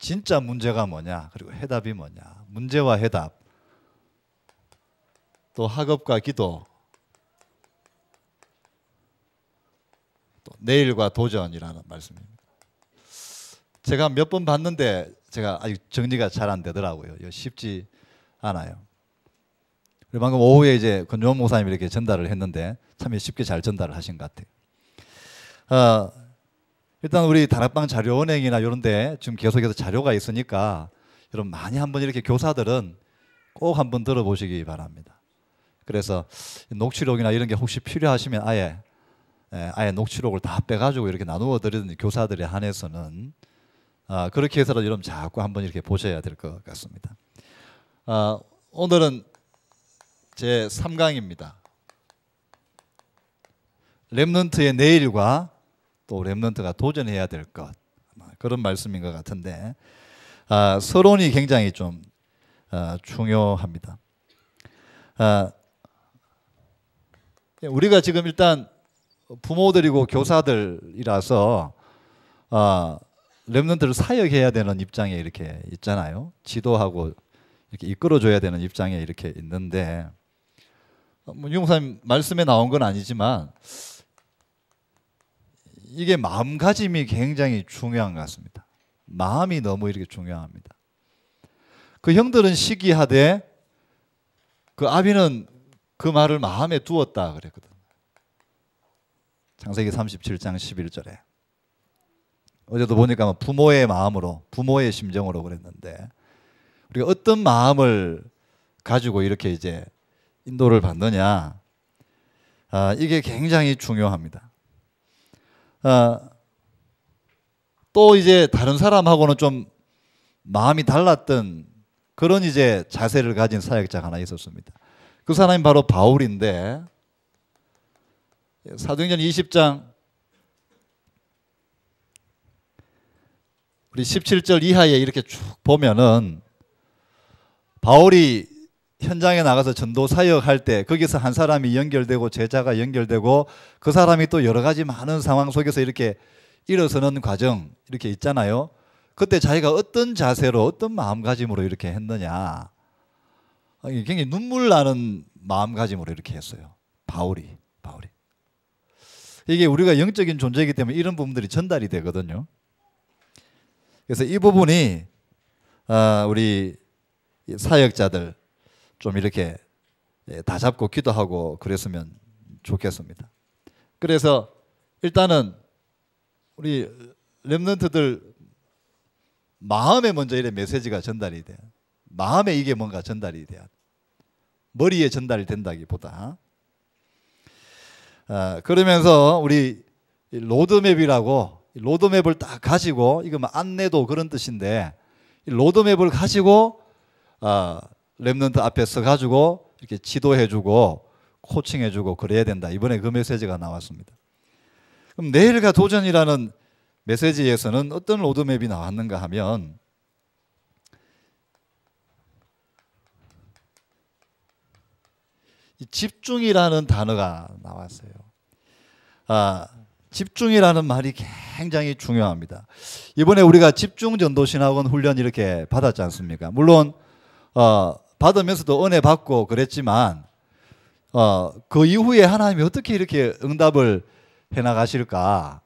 진짜 문제가 뭐냐, 그리고 해답이 뭐냐, 문제와 해답, 또 학업과 기도, 또 내일과 도전이라는 말씀입니다. 제가 몇 번 봤는데 제가 아직 정리가 잘 안 되더라고요. 쉽지 않아요. 그리고 방금 오후에 이제 권조원 목사님이 이렇게 전달을 했는데 참 쉽게 잘 전달을 하신 것 같아요. 일단 우리 다락방 자료은행이나 이런 데 지금 계속해서 자료가 있으니까 여러분 많이 한번 이렇게 교사들은 꼭 한번 들어보시기 바랍니다. 그래서 녹취록이나 이런 게 혹시 필요하시면 아예 녹취록을 다 빼가지고 이렇게 나누어 드리는 교사들에 한해서는 그렇게 해서라도 여러분 자꾸 한번 이렇게 보셔야 될 것 같습니다. 오늘은 제 3강입니다. 렘넌트의 내일과 또 렘넌트가 도전해야 될 것, 그런 말씀인 것 같은데 서론이 굉장히 좀 중요합니다. 우리가 지금 일단 부모들이고 교사들이라서 렘넌트를 사역해야 되는 입장에 이렇게 있잖아요. 지도하고 이렇게 이끌어줘야 되는 입장에 이렇게 있는데 유목사님 말씀에 나온 건 아니지만 이게 마음가짐이 굉장히 중요한 것 같습니다. 마음이 너무 이렇게 중요합니다. 그 형들은 시기하되 그 아비는 그 말을 마음에 두었다 그랬거든. 창세기 37장 11절에. 어제도 보니까 부모의 마음으로, 부모의 심정으로 그랬는데 우리가 어떤 마음을 가지고 이렇게 이제 인도를 받느냐, 이게 굉장히 중요합니다. 또 이제 다른 사람하고는 좀 마음이 달랐던 그런 이제 자세를 가진 사역자가 하나 있었습니다. 그 사람이 바로 바울인데 사도행전 20장 우리 17절 이하에 이렇게 쭉 보면은 바울이 현장에 나가서 전도 사역할 때 거기서 한 사람이 연결되고 제자가 연결되고 그 사람이 또 여러 가지 많은 상황 속에서 이렇게 일어서는 과정 이렇게 있잖아요. 그때 자기가 어떤 자세로 어떤 마음가짐으로 이렇게 했느냐, 굉장히 눈물 나는 마음가짐으로 이렇게 했어요. 바울이 이게 우리가 영적인 존재이기 때문에 이런 부분들이 전달이 되거든요. 그래서 이 부분이 우리 사역자들 좀 이렇게 다 잡고 기도하고 그랬으면 좋겠습니다. 그래서 일단은 우리 렘넌트들 마음에 먼저 이런 메시지가 전달이 돼요. 마음에 이게 뭔가 전달이 돼야 돼. 머리에 전달이 된다기보다. 그러면서 우리 로드맵이라고, 로드맵을 딱 가지고, 이거 뭐 안내도 그런 뜻인데 로드맵을 가지고 렘넌트 앞에 서가지고 이렇게 지도해주고 코칭해주고 그래야 된다. 이번에 그 메시지가 나왔습니다. 그럼 내일과 도전이라는 메시지에서는 어떤 로드맵이 나왔는가 하면 이 집중이라는 단어가 나왔어요. 집중이라는 말이 굉장히 중요합니다. 이번에 우리가 집중전도신학원 훈련 이렇게 받았지 않습니까? 물론 받으면서도 은혜 받고 그랬지만 그 이후에 하나님이 어떻게 이렇게 응답을 해나가실까?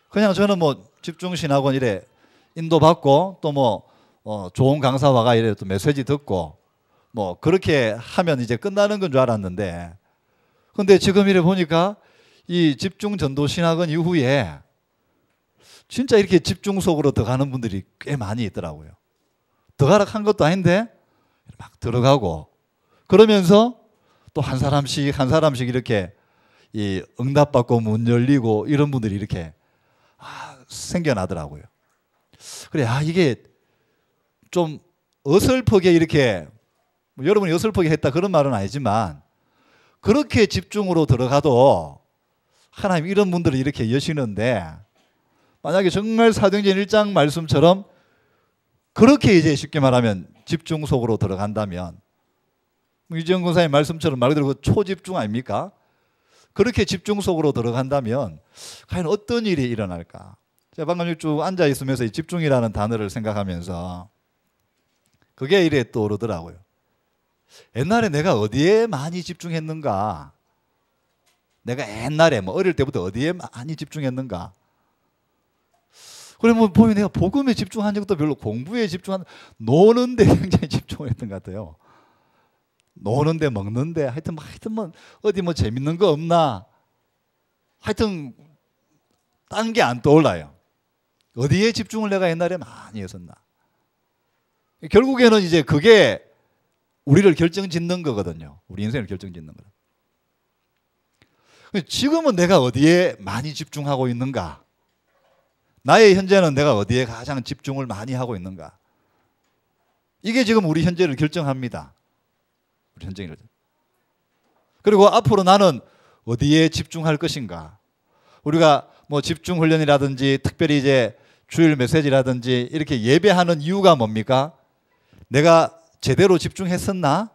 그냥 저는 뭐 집중신학원 이래 인도받고 또 뭐 좋은 강사와가 이래 또 메시지 듣고 뭐 그렇게 하면 이제 끝나는 건 줄 알았는데, 근데 지금 이래 보니까 이 집중전도신학원 이후에 진짜 이렇게 집중 속으로 들어가는 분들이 꽤 많이 있더라고요. 들어가라 한 것도 아닌데 막 들어가고, 그러면서 또 한 사람씩 이렇게 이 응답받고 문 열리고 이런 분들이 이렇게 생겨나더라고요. 그래, 이게 좀 어설프게 이렇게, 뭐 여러분이 어설프게 했다 그런 말은 아니지만 그렇게 집중으로 들어가도 하나님 이런 분들을 이렇게 여시는데, 만약에 정말 사도행전 1장 말씀처럼 그렇게 이제 쉽게 말하면 집중 속으로 들어간다면, 유지영 권사님 말씀처럼 말 그대로 초집중 아닙니까? 그렇게 집중 속으로 들어간다면 과연 어떤 일이 일어날까? 제가 방금 쭉 앉아 있으면서 이 집중이라는 단어를 생각하면서 그게 이래 떠오르더라고요. 옛날에 내가 어디에 많이 집중했는가? 내가 옛날에 뭐 어릴 때부터 어디에 많이 집중했는가? 그래 뭐 보면 내가 복음에 집중한 적도 별로, 공부에 집중한, 노는데 굉장히 집중을 했던 것 같아요. 노는데, 먹는데, 하여튼 뭐 어디 뭐 재밌는 거 없나? 하여튼 딴 게 안 떠올라요. 어디에 집중을 내가 옛날에 많이 했었나? 결국에는 이제 그게 우리를 결정짓는 거거든요. 우리 인생을 결정짓는 거다. 지금은 내가 어디에 많이 집중하고 있는가? 나의 현재는 내가 어디에 가장 집중을 많이 하고 있는가? 이게 지금 우리 현재를 결정합니다. 우리 현재를. 그리고 앞으로 나는 어디에 집중할 것인가? 우리가 뭐 집중 훈련이라든지 특별히 이제 주일 메시지라든지 이렇게 예배하는 이유가 뭡니까? 내가 제대로 집중했었나?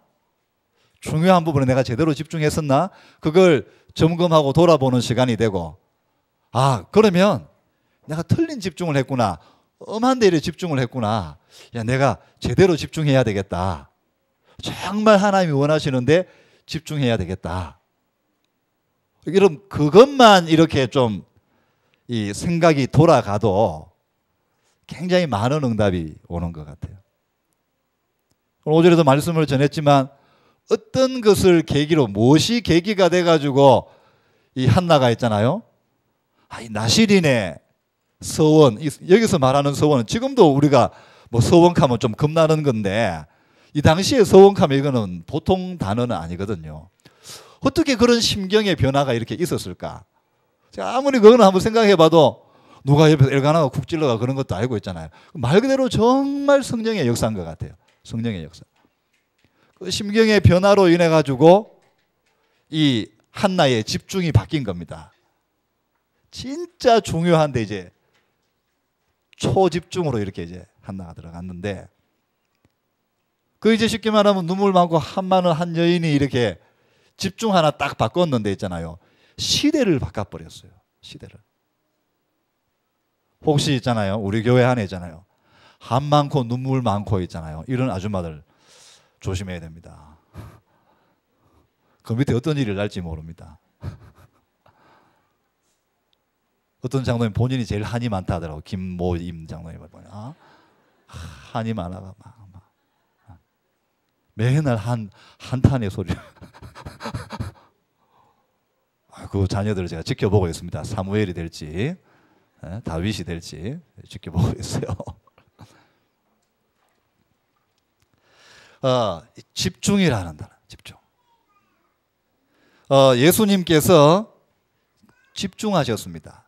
중요한 부분에 내가 제대로 집중했었나? 그걸 점검하고 돌아보는 시간이 되고, 아, 그러면 내가 틀린 집중을 했구나. 엄한 데 집중을 했구나. 야, 내가 제대로 집중해야 되겠다. 정말 하나님이 원하시는데 집중해야 되겠다. 그럼 그것만 이렇게 좀 이 생각이 돌아가도 굉장히 많은 응답이 오는 것 같아요. 오늘 5절에도 말씀을 전했지만 어떤 것을 계기로, 무엇이 계기가 돼가지고 이 한나가 있잖아요. 이 나실인의 서원, 여기서 말하는 서원은 지금도 우리가 뭐 서원하면 좀 겁나는 건데 이 당시에 서원하면 이거는 보통 단어는 아니거든요. 어떻게 그런 심경의 변화가 이렇게 있었을까? 제가 아무리 그거는 한번 생각해봐도 누가 옆에서 엘가나가 쿡 찔러가 그런 것도 알고 있잖아요. 말 그대로 정말 성령의 역사인 것 같아요. 성령의 역사. 그 심경의 변화로 인해 가지고 이 한나의 집중이 바뀐 겁니다. 진짜 중요한데 이제 초집중으로 이렇게 이제 한나가 들어갔는데, 그 이제 쉽게 말하면 눈물 많고 한 많은 한 여인이 이렇게 집중 하나 딱 바꿨는데 있잖아요. 시대를 바꿔버렸어요. 시대를. 혹시 있잖아요. 우리 교회 안에 있잖아요. 한 많고 눈물 많고 있잖아요. 이런 아줌마들 조심해야 됩니다. 그 밑에 어떤 일이 날지 모릅니다. 어떤 장로님 본인이 제일 한이 많다 하더라고. 김모임 장로님 보면 한이 많아가 막 맨날 한탄의 소리. 그 자녀들을 제가 지켜보고 있습니다. 사무엘이 될지 다윗이 될지 지켜보고 있어요. 집중이라는 단어, 집중. 예수님께서 집중하셨습니다.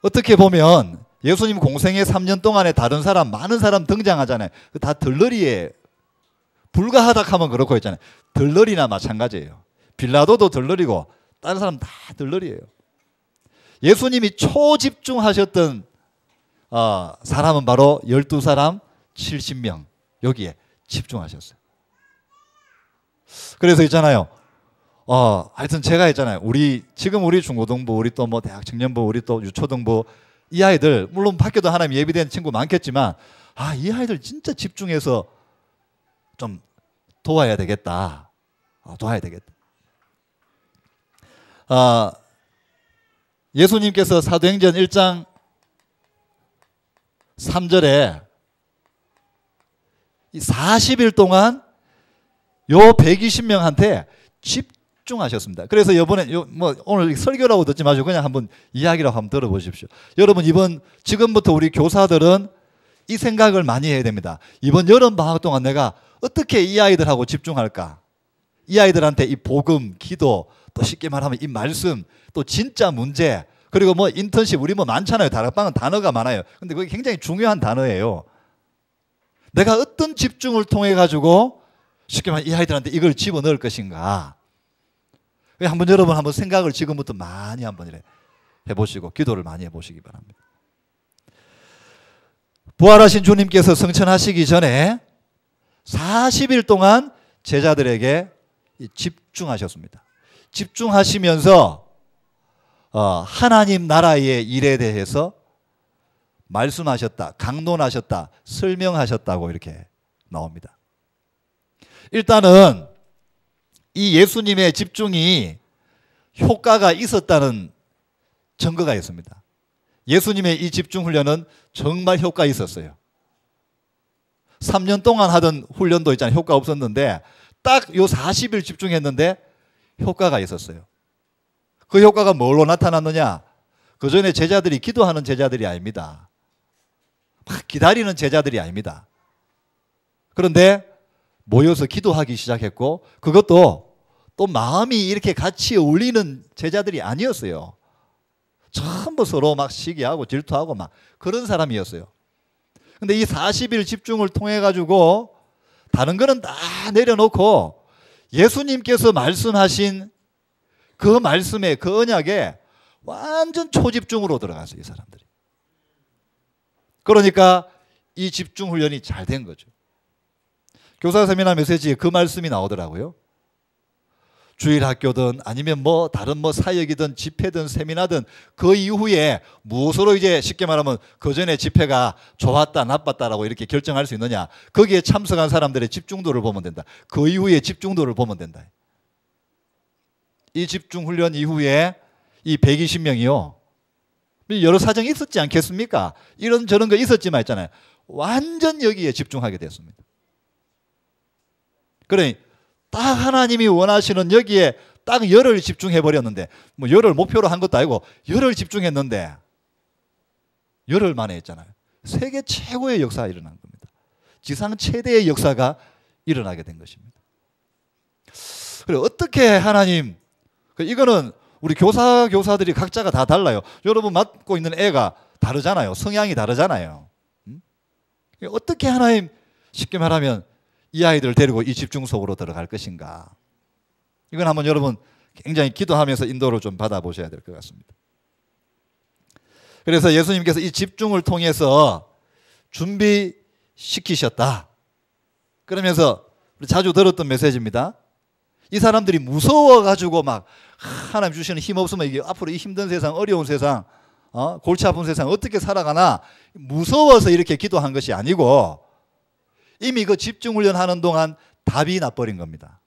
어떻게 보면 예수님 공생의 3년 동안에 다른 사람, 많은 사람 등장하잖아요. 다 들러리에 불가하다 하면 그렇고 있잖아요. 들러리나 마찬가지예요. 빌라도도 들러리고 다른 사람 다 들러리예요. 예수님이 초집중하셨던 사람은 바로 12사람 70명 여기에 집중하셨어요. 그래서 있잖아요. 하여튼 제가 있잖아요. 지금 우리 중고등부, 우리 또 뭐 대학 청년부, 우리 또 유초등부 이 아이들 물론 밖에도 하나님 예비된 친구 많겠지만 이 아이들 진짜 집중해서 좀 도와야 되겠다. 도와야 되겠다. 예수님께서 사도행전 1장 3절에 이 40일 동안 요 120명한테 집중하셨습니다. 그래서 이번에 뭐 오늘 설교라고 듣지 마시고 그냥 한번 이야기라고 한번 들어보십시오. 여러분 지금부터 우리 교사들은 이 생각을 많이 해야 됩니다. 이번 여름 방학 동안 내가 어떻게 이 아이들하고 집중할까? 이 아이들한테 이 복음, 기도, 또 쉽게 말하면 이 말씀, 또 진짜 문제, 그리고 뭐 인턴십, 우리 뭐 많잖아요. 다락방은 단어가 많아요. 근데 그게 굉장히 중요한 단어예요. 내가 어떤 집중을 통해 가지고 쉽게 말하면 이 아이들한테 이걸 집어넣을 것인가? 여러분 한번 생각을 지금부터 많이 한번 이래 해보시고 기도를 많이 해보시기 바랍니다. 부활하신 주님께서 승천하시기 전에 40일 동안 제자들에게 집중하셨습니다. 집중하시면서 하나님 나라의 일에 대해서 말씀하셨다, 강론하셨다, 설명하셨다고 이렇게 나옵니다. 일단은 이 예수님의 집중이 효과가 있었다는 증거가 있습니다. 예수님의 이 집중 훈련은 정말 효과 있었어요. 3년 동안 하던 훈련도 있잖아요. 효과 없었는데 딱 요 40일 집중했는데 효과가 있었어요. 그 효과가 뭘로 나타났느냐? 그 전에 제자들이 기도하는 제자들이 아닙니다. 막 기다리는 제자들이 아닙니다. 그런데 모여서 기도하기 시작했고 그것도 또 마음이 이렇게 같이 어울리는 제자들이 아니었어요. 전부 서로 막 시기하고 질투하고 막 그런 사람이었어요. 근데 이 40일 집중을 통해 가지고 다른 거는 다 내려놓고 예수님께서 말씀하신 그 말씀에 그 언약에 완전 초집중으로 들어갔어요. 이 사람들이. 그러니까 이 집중 훈련이 잘 된 거죠. 교사 세미나 메시지에 그 말씀이 나오더라고요. 주일 학교든 아니면 뭐 다른 뭐 사역이든 집회든 세미나든 그 이후에 무엇으로 이제 쉽게 말하면 그 전에 집회가 좋았다 나빴다라고 이렇게 결정할 수 있느냐. 거기에 참석한 사람들의 집중도를 보면 된다. 그 이후에 집중도를 보면 된다. 이 집중 훈련 이후에 이 120명이요. 여러 사정이 있었지 않겠습니까? 이런 저런 거 있었지만 있잖아요. 완전 여기에 집중하게 됐습니다. 그러니 딱 하나님이 원하시는 여기에 딱 열을 집중해 버렸는데 뭐 열을 목표로 한 것도 아니고 열을 집중했는데 열흘 만에 했잖아요. 세계 최고의 역사가 일어난 겁니다. 지상 최대의 역사가 일어나게 된 것입니다. 그래 어떻게 하나님 이거는 우리 교사들이 각자가 다 달라요. 여러분 맡고 있는 애가 다르잖아요. 성향이 다르잖아요. 어떻게 하나님 쉽게 말하면 이 아이들을 데리고 이 집중 속으로 들어갈 것인가. 이건 한번 여러분 굉장히 기도하면서 인도를 좀 받아보셔야 될 것 같습니다. 그래서 예수님께서 이 집중을 통해서 준비시키셨다. 그러면서 우리 자주 들었던 메시지입니다. 이 사람들이 무서워가지고 막 하나님 주시는 힘 없으면 이게 앞으로 이 힘든 세상, 어려운 세상, 골치 아픈 세상 어떻게 살아가나 무서워서 이렇게 기도한 것이 아니고 이미 그 집중훈련 하는 동안 답이 나버린 겁니다.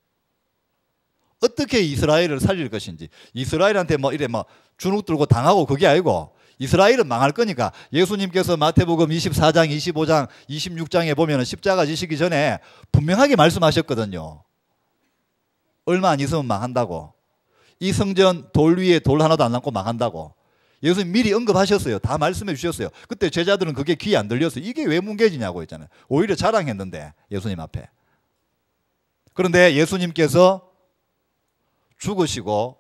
어떻게 이스라엘을 살릴 것인지. 이스라엘한테 뭐 이래 뭐 주눅 들고 당하고 그게 아니고 이스라엘은 망할 거니까 예수님께서 마태복음 24장, 25장, 26장에 보면 십자가 지시기 전에 분명하게 말씀하셨거든요. 얼마 안 있으면 망한다고. 이 성전 돌 위에 돌 하나도 안 남고 망한다고. 예수님 미리 언급하셨어요. 다 말씀해 주셨어요. 그때 제자들은 그게 귀에 안 들렸어요. 이게 왜 뭉개지냐고 했잖아요. 오히려 자랑했는데 예수님 앞에. 그런데 예수님께서 죽으시고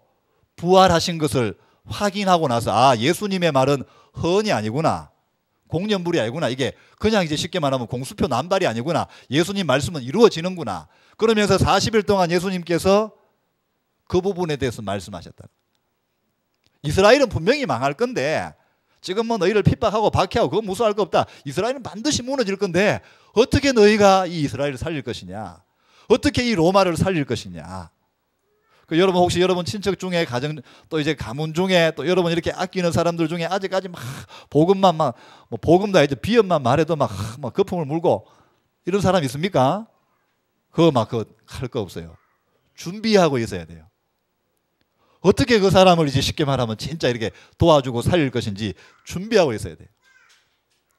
부활하신 것을 확인하고 나서 아 예수님의 말은 허언이 아니구나. 공연불이 아니구나. 이게 그냥 이제 쉽게 말하면 공수표 남발이 아니구나. 예수님 말씀은 이루어지는구나. 그러면서 40일 동안 예수님께서 그 부분에 대해서 말씀하셨다. 이스라엘은 분명히 망할 건데 지금 뭐 너희를 핍박하고 박해하고 그거 무서워할 거 없다. 이스라엘은 반드시 무너질 건데 어떻게 너희가 이 이스라엘을 살릴 것이냐. 어떻게 이 로마를 살릴 것이냐. 여러분 혹시 여러분 친척 중에 가정 또 이제 가문 중에 또 여러분 이렇게 아끼는 사람들 중에 아직까지 막 복음만 막 뭐 복음도 아니죠. 비연만 말해도 막 거품을 물고 이런 사람 있습니까? 그거 막 그 할 거 없어요. 준비하고 있어야 돼요. 어떻게 그 사람을 이제 쉽게 말하면 진짜 이렇게 도와주고 살릴 것인지 준비하고 있어야 돼요.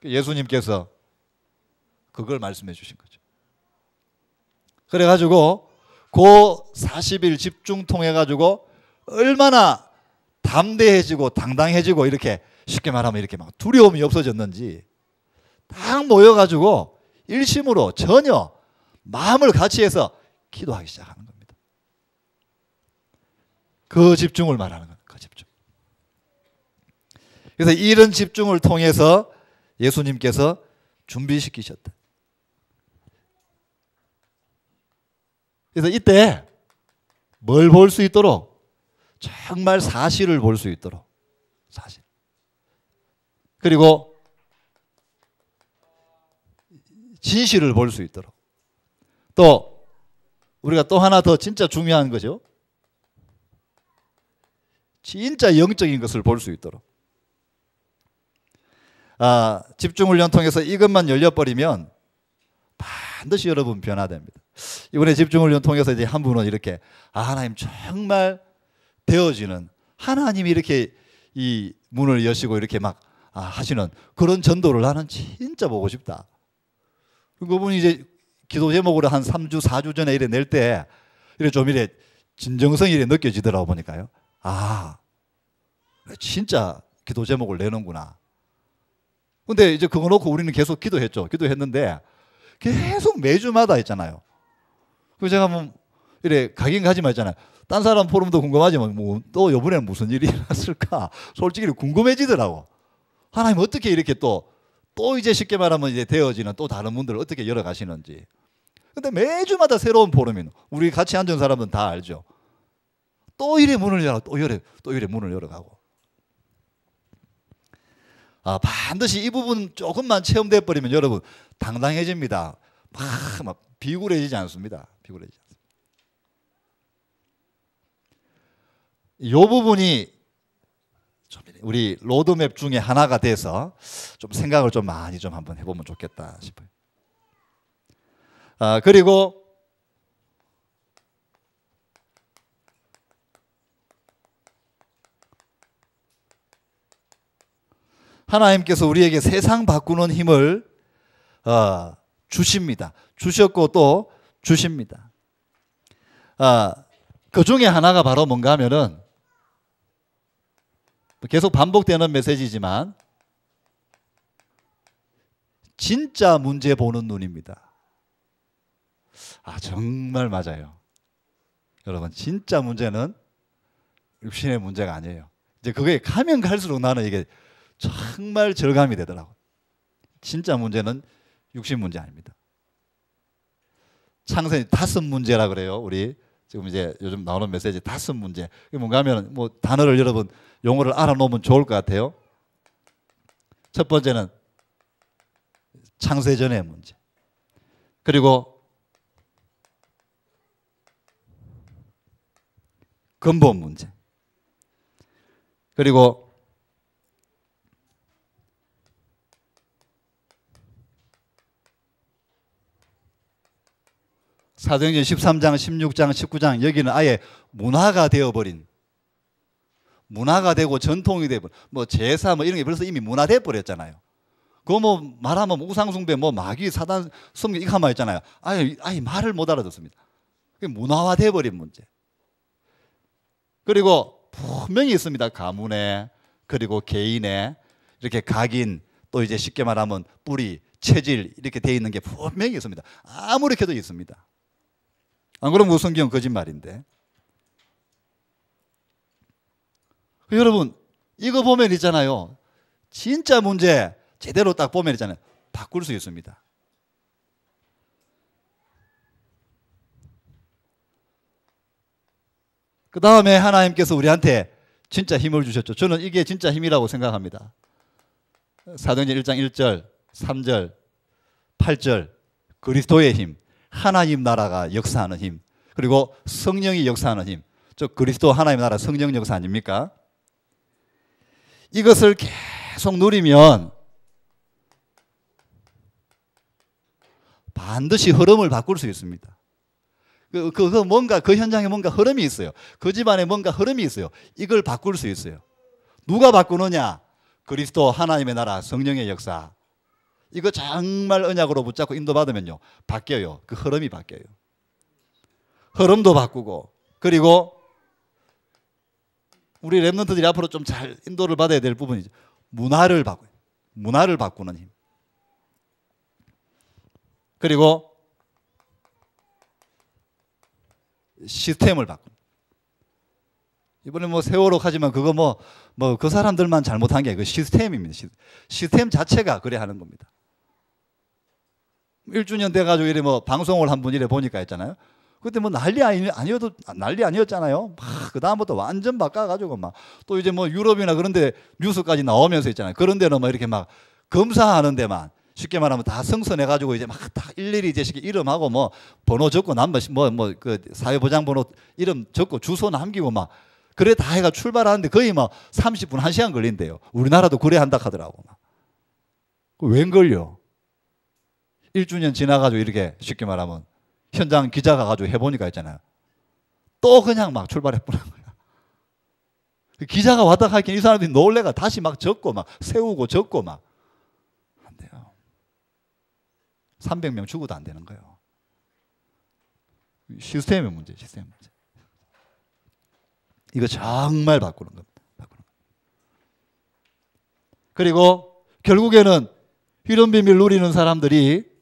예수님께서 그걸 말씀해 주신 거죠. 그래가지고 그 40일 집중 통해 가지고 얼마나 담대해지고 당당해지고 이렇게 쉽게 말하면 이렇게 막 두려움이 없어졌는지 딱 모여가지고 일심으로 전혀 마음을 같이 해서 기도하기 시작하는 겁니다. 그 집중을 말하는 거예요. 그 집중. 그래서 이런 집중을 통해서 예수님께서 준비시키셨다. 그래서 이때 뭘 볼 수 있도록 정말 사실을 볼 수 있도록 사실. 그리고 진실을 볼 수 있도록 또 우리가 또 하나 더 진짜 중요한 거죠. 진짜 영적인 것을 볼 수 있도록. 집중훈련 통해서 이것만 열려버리면 반드시 여러분 변화됩니다. 이번에 집중훈련 통해서 이제 한 분은 이렇게 하나님 정말 되어지는 하나님이 이렇게 이 문을 여시고 이렇게 막 하시는 그런 전도를 나는 진짜 보고 싶다. 그분이 이제 기도 제목으로 한 3주, 4주 전에 이래 낼 때 이래 좀 이래 진정성이 이래 느껴지더라고 보니까요. 진짜 기도 제목을 내는구나. 근데 이제 그거 놓고 우리는 계속 기도했죠. 기도했는데 계속 매주마다 했잖아요. 그래서 제가 뭐 이래 가긴 가지만 했잖아요. 딴 사람 포럼도 궁금하지만 뭐 또 이번에는 무슨 일이 일어났을까? 솔직히 궁금해지더라고. 하나님 어떻게 이렇게 또 이제 쉽게 말하면 이제 되어지는 또 다른 분들을 어떻게 열어가시는지. 근데 매주마다 새로운 포럼이 우리 같이 앉은 사람은 다 알죠. 또 이래 문을 열어 또 이래 문을 열어가고. 반드시 이 부분 조금만 체험돼 버리면 여러분 당당해집니다. 막 비굴해지지 않습니다. 비굴해지지 않습니다. 이 부분이 좀 우리 로드맵 중에 하나가 돼서 좀 생각을 좀 많이 좀 한번 해보면 좋겠다 싶어요. 그리고 하나님께서 우리에게 세상 바꾸는 힘을 주십니다. 주셨고 또 주십니다. 그 중에 하나가 바로 뭔가 하면은 계속 반복되는 메시지지만 진짜 문제 보는 눈입니다. 정말 맞아요. 여러분 진짜 문제는 육신의 문제가 아니에요. 이제 그게 가면 갈수록 나는 이게 정말 절감이 되더라고요. 진짜 문제는 육신 문제 아닙니다. 창세기 5문제라 그래요. 우리 지금 이제 요즘 나오는 메시지 5문제. 이게 뭔가 하면 뭐 단어를 여러분 용어를 알아놓으면 좋을 것 같아요. 첫 번째는 창세전의 문제. 그리고 근본 문제. 그리고 사도행전 13장, 16장, 19장 여기는 아예 문화가 되어버린 문화가 되고 전통이 되고 뭐 제사 뭐 이런 게 벌써 이미 문화돼 버렸잖아요. 그거 뭐 말하면 우상숭배 뭐 마귀 사단 섬기 이거 한말 있잖아요. 아예 말을 못 알아듣습니다. 그게 문화화돼 버린 문제. 그리고 분명히 있습니다. 가문에 그리고 개인에 이렇게 각인 또 이제 쉽게 말하면 뿌리 체질 이렇게 돼 있는 게 분명히 있습니다. 아무리 해도 있습니다. 안 그러면 성경은 거짓말인데. 여러분 이거 보면 있잖아요. 진짜 문제 제대로 딱 보면 있잖아요. 바꿀 수 있습니다. 그 다음에 하나님께서 우리한테 진짜 힘을 주셨죠. 저는 이게 진짜 힘이라고 생각합니다. 사도행전 1장 1절, 3절, 8절 그리스도의 힘, 하나님 나라가 역사하는 힘, 그리고 성령이 역사하는 힘. 저 그리스도 하나님 나라 성령 역사 아닙니까? 이것을 계속 누리면 반드시 흐름을 바꿀 수 있습니다. 뭔가 그 현장에 뭔가 흐름이 있어요. 그 집안에 뭔가 흐름이 있어요. 이걸 바꿀 수 있어요. 누가 바꾸느냐? 그리스도 하나님의 나라 성령의 역사. 이거 정말 언약으로 붙잡고 인도받으면요 바뀌어요. 그 흐름이 바뀌어요. 흐름도 바꾸고 그리고 우리 랩런트들이 앞으로 좀 잘 인도를 받아야 될 부분이죠. 문화를 바꾸는 힘. 그리고 시스템을 바꾸는. 이번에 뭐 세월호 하지만 그거 뭐 그 사람들만 잘못한 게 그 시스템입니다. 시스템 자체가 그래 하는 겁니다. 1주년 돼가지고 이래 뭐 방송을 한 분 이래 보니까 했잖아요. 그때 뭐 난리 아니었잖아요. 그 다음부터 완전 바꿔가지고 막 또 이제 뭐 유럽이나 그런데 뉴스까지 나오면서 있잖아요. 그런 데는 막 이렇게 막 검사하는 데만 쉽게 말하면 다 성선해가지고 이제 막 다 일일이 이제 이름하고 뭐 번호 적고 그 사회보장번호 이름 적고 주소 남기고 막 그래 다 해가 출발하는데 거의 막 30분 1시간 걸린대요. 우리나라도 그래 한다 하더라고. 웬걸요? 1주년 지나가지고 이렇게 쉽게 말하면 현장 기자 가가지고 해보니까 있잖아요. 또 그냥 막 출발해보는 거야. 기자가 왔다 가니까 이 사람들이 놀래가 다시 막 적고 막 세우고 적고 막. 안 돼요. 300명 죽어도 안 되는 거예요. 시스템의 문제, 시스템 문제. 이거 정말 바꾸는 겁니다. 그리고 결국에는 이런 비밀 누리는 사람들이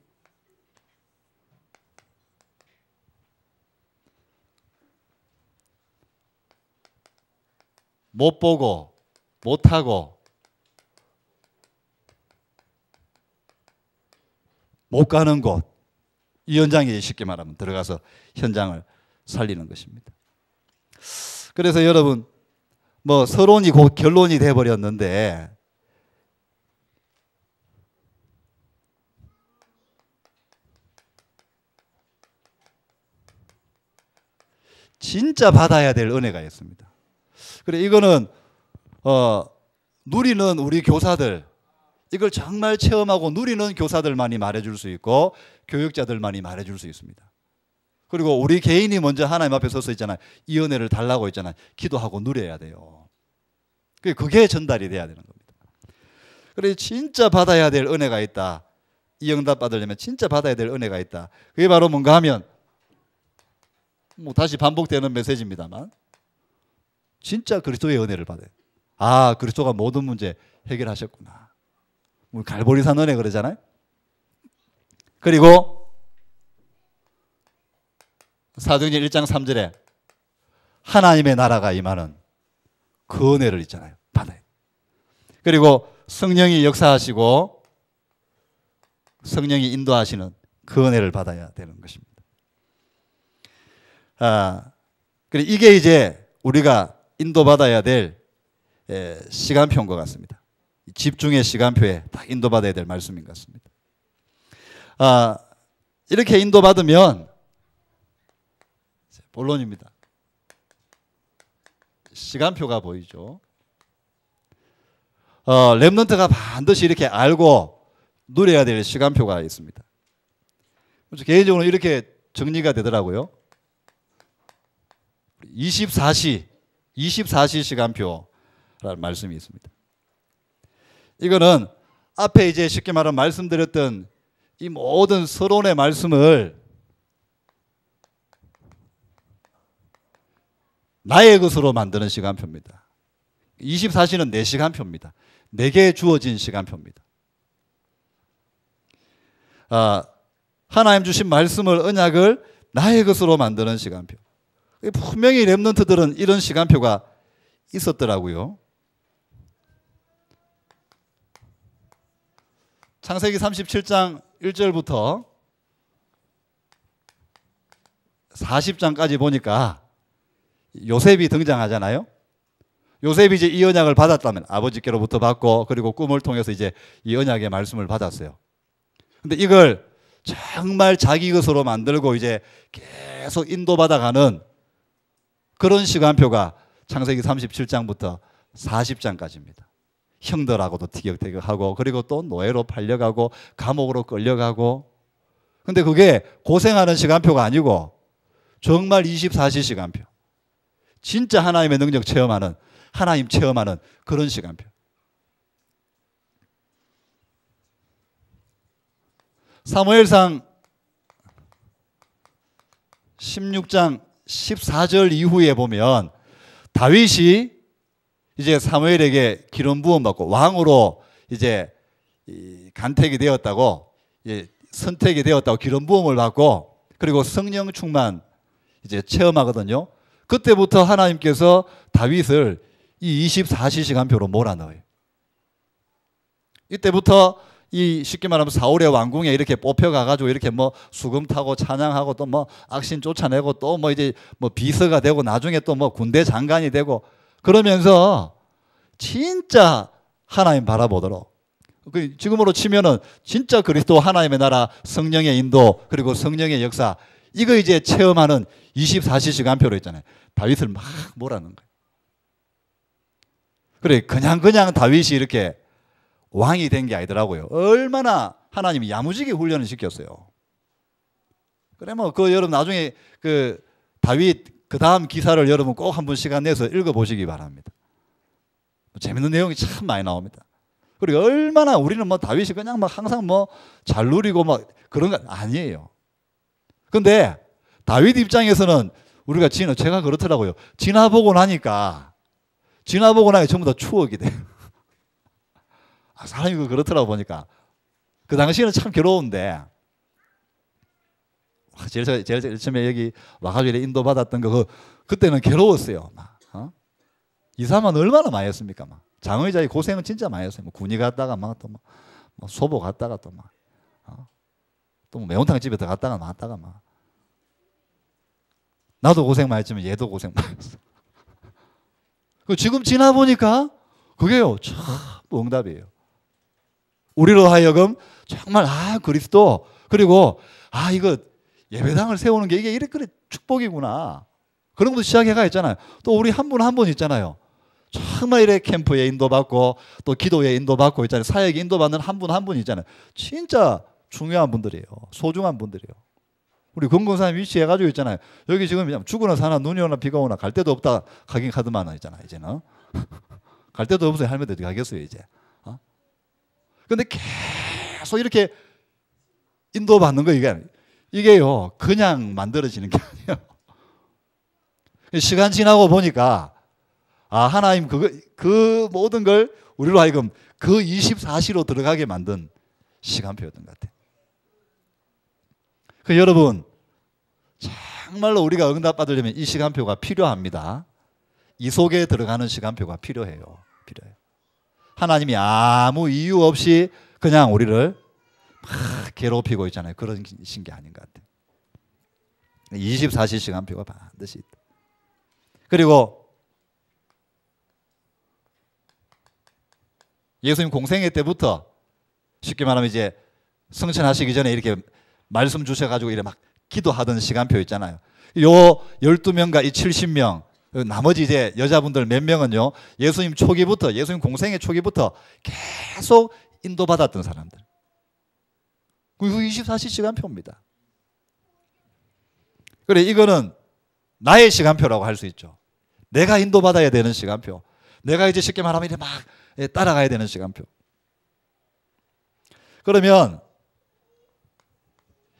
못 보고 못 하고 못 가는 곳, 이 현장에 쉽게 말하면 들어가서 현장을 살리는 것입니다. 그래서 여러분 뭐 서론이 곧 결론이 돼버렸는데 진짜 받아야 될 은혜가 있습니다. 그래 이거는 누리는 우리 교사들, 이걸 정말 체험하고 누리는 교사들만이 말해줄 수 있고 교육자들만이 말해줄 수 있습니다. 그리고 우리 개인이 먼저 하나님 앞에 서서 있잖아요. 이 은혜를 달라고 있잖아요. 기도하고 누려야 돼요. 그게 전달이 돼야 되는 겁니다. 그래 진짜 받아야 될 은혜가 있다. 이 응답 받으려면 진짜 받아야 될 은혜가 있다. 그게 바로 뭔가 하면 뭐 다시 반복되는 메시지입니다만 진짜 그리스도의 은혜를 받아요. 아, 그리스도가 모든 문제 해결하셨구나. 우리 갈보리산 은혜 그러잖아요. 그리고 사도행전 1장 3절에 하나님의 나라가 임하는 그 은혜를 있잖아요. 받아요. 그리고 성령이 역사하시고 성령이 인도하시는 그 은혜를 받아야 되는 것입니다. 그래 이게 이제 우리가 인도받아야 될 시간표인 것 같습니다. 집중의 시간표에 다 인도받아야 될 말씀인 것 같습니다. 이렇게 인도받으면 본론입니다. 시간표가 보이죠. 렘넌트가 반드시 이렇게 알고 누려야 될 시간표가 있습니다. 개인적으로 이렇게 정리가 되더라고요. 24시 시간표라는 말씀이 있습니다. 이거는 앞에 이제 쉽게 말하면 말씀드렸던 이 모든 서론의 말씀을 나의 것으로 만드는 시간표입니다. 24시는 내 시간표입니다. 내게 주어진 시간표입니다. 하나님 주신 말씀을 언약을 나의 것으로 만드는 시간표. 분명히 렘넌트들은 이런 시간표가 있었더라고요. 창세기 37장 1절부터 40장까지 보니까 요셉이 등장하잖아요. 요셉이 이제 이 언약을 받았다면 아버지께로부터 받고 그리고 꿈을 통해서 이제 이 언약의 말씀을 받았어요. 근데 이걸 정말 자기 것으로 만들고 이제 계속 인도받아가는 그런 시간표가 창세기 37장부터 40장까지입니다. 형들하고도 티격태격하고 그리고 또 노예로 팔려가고 감옥으로 끌려가고. 근데 그게 고생하는 시간표가 아니고 정말 24시 시간표. 진짜 하나님의 능력 체험하는, 하나님 체험하는 그런 시간표. 사무엘상 16장 14절 이후에 보면 다윗이 이제 사무엘에게 기름 부음 받고 왕으로 이제 간택이 되었다고, 이제 선택이 되었다고 기름 부음을 받고 그리고 성령 충만 이제 체험하거든요. 그때부터 하나님께서 다윗을 이 24시 시간표로 몰아넣어요. 이때부터 이 쉽게 말하면 사울의 왕궁에 이렇게 뽑혀가가지고 이렇게 뭐 수금 타고 찬양하고 또 뭐 악신 쫓아내고 또 뭐 이제 뭐 비서가 되고 나중에 또 뭐 군대 장관이 되고 그러면서 진짜 하나님 바라보도록, 지금으로 치면은 진짜 그리스도 하나님의 나라, 성령의 인도 그리고 성령의 역사, 이거 이제 체험하는 24시 시간표로 있잖아요. 다윗을 막 몰아넣은 거예요. 그래 그냥 다윗이 이렇게 왕이 된 게 아니더라고요. 얼마나 하나님이 야무지게 훈련을 시켰어요. 그래 뭐 그 여러분 나중에 그 다윗 그 다음 기사를 여러분 꼭 한번 시간 내서 읽어보시기 바랍니다. 재밌는 내용이 참 많이 나옵니다. 그리고 얼마나 우리는 뭐 다윗이 그냥 막 항상 뭐 잘 누리고 막 그런 거 아니에요. 근데 다윗 입장에서는 우리가 제가 그렇더라고요. 지나보고 나니까 전부 다 추억이 돼요. 사람이 그렇더라고 보니까. 그 당시에는 참 괴로운데, 제일 처음에 여기 와가지고 인도받았던 거, 그때는 괴로웠어요. 이사만 얼마나 많이 했습니까? 장의자의 고생은 진짜 많이 했어요. 군이 갔다가 또 소보 갔다가 또 매운탕 집에 더 갔다가 나도 고생 많이 했지만 얘도 고생 많이 했어. 지금 지나보니까 그게요, 참 응답이에요. 우리로 하여금 정말 그리스도, 그리고 이거 예배당을 세우는 게 이게 이렇게 축복이구나. 그런 것도 시작해가 있잖아요. 또 우리 한 분 한 분 있잖아요. 정말 이렇게 캠프에 인도받고 또 기도에 인도받고 있잖아요. 사역에 인도받는 한 분 한 분 있잖아요. 진짜 중요한 분들이에요. 소중한 분들이에요. 우리 건강사님 위치해가지고 있잖아요. 여기 지금 죽으나 사나 눈이 오나 비가 오나 갈 데도 없다 가긴 카드만 있잖아 이제는. 갈 데도 없어요. 할머니들 가겠어요 이제. 근데 계속 이렇게 인도받는 거 이게요 그냥 만들어지는 게 아니에요. 시간 지나고 보니까 하나님 그 모든 걸 우리로 하여금 그 24시로 들어가게 만든 시간표였던 것 같아요. 여러분 정말로 우리가 응답받으려면 이 시간표가 필요합니다. 이 속에 들어가는 시간표가 필요해요. 하나님이 아무 이유 없이 그냥 우리를 막 괴롭히고 있잖아요. 그런 게 아닌 것 같아요. 24시 시간표가 반드시 있다. 그리고 예수님 공생애 때부터 쉽게 말하면 이제 성천하시기 전에 이렇게 말씀 주셔가지고 이렇게 막 기도하던 시간표 있잖아요. 요 12명과 이 70명, 나머지 이제 여자분들 몇 명은요, 예수님 공생애 초기부터 계속 인도받았던 사람들. 그 24시 시간표입니다. 그래, 이거는 나의 시간표라고 할 수 있죠. 내가 인도받아야 되는 시간표. 내가 이제 쉽게 말하면 이렇게 막 따라가야 되는 시간표. 그러면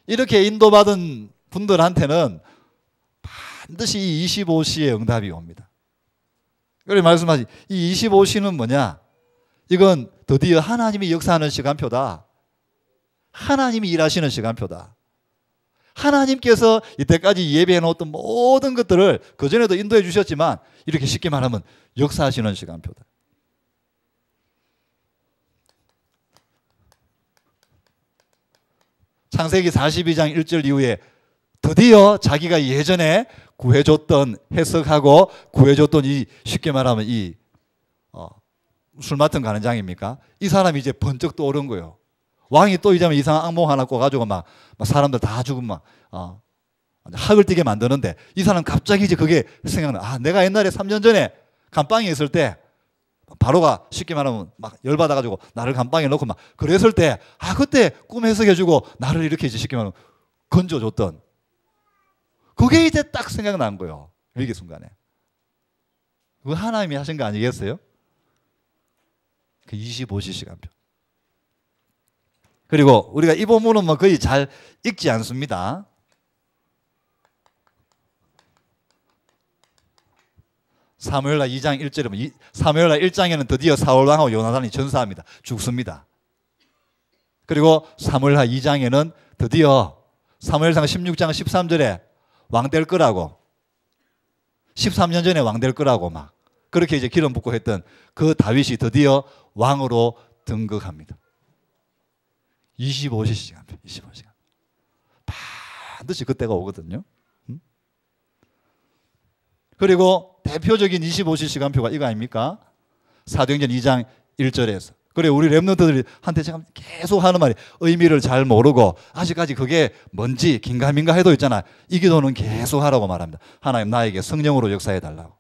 이렇게 인도받은 분들한테는 반드시 이 25시의 응답이 옵니다. 그래 말씀하신 이 25시는 뭐냐? 이건 드디어 하나님이 역사하는 시간표다. 하나님이 일하시는 시간표다. 하나님께서 이때까지 예배해 놓았던 모든 것들을 그전에도 인도해 주셨지만 이렇게 쉽게 말하면 역사하시는 시간표다. 창세기 42장 1절 이후에 드디어 자기가 예전에 구해줬던 해석하고 구해줬던 이 쉽게 말하면 이 술 맡은 간장입니까? 이 사람이 이제 번쩍 떠오른 거예요. 왕이 또 이제 이상한 악몽 하나 꿔가지고 막 사람들 다 죽으면 학을 뛰게 만드는데 이 사람 갑자기 이제 그게 생각나. 내가 옛날에 3년 전에 감방에 있을 때 바로가 쉽게 말하면 막 열받아가지고 나를 감방에 넣고 막 그랬을 때 그때 꿈 해석해주고 나를 이렇게 이제 쉽게 말하면 건져줬던 그게 이제 딱 생각난 거예요. 위기 순간에. 그거 하나님이 하신 거 아니겠어요? 그 25시 시간표. 그리고 우리가 이 본문은 뭐 거의 잘 읽지 않습니다. 사무엘하 2장 1절에 사무엘하 1장에는 드디어 사울 왕하고 요나단이 전사합니다. 죽습니다. 그리고 사무엘하 2장에는 드디어 사무엘상 16장 13절에 왕 될 거라고 13년 전에 왕 될 거라고 막 그렇게 이제 기름 붓고 했던 그 다윗이 드디어 왕으로 등극합니다. 25시간. 반드시 그때가 오거든요. 그리고 대표적인 25시 시간표가 이거 아닙니까? 사도행전 2장 1절에서. 그래 우리 랩런트들한테 제가 계속 하는 말이 의미를 잘 모르고 아직까지 그게 뭔지 긴가민가 해도 있잖아. 이 기도는 계속 하라고 말합니다. 하나님 나에게 성령으로 역사해 달라고.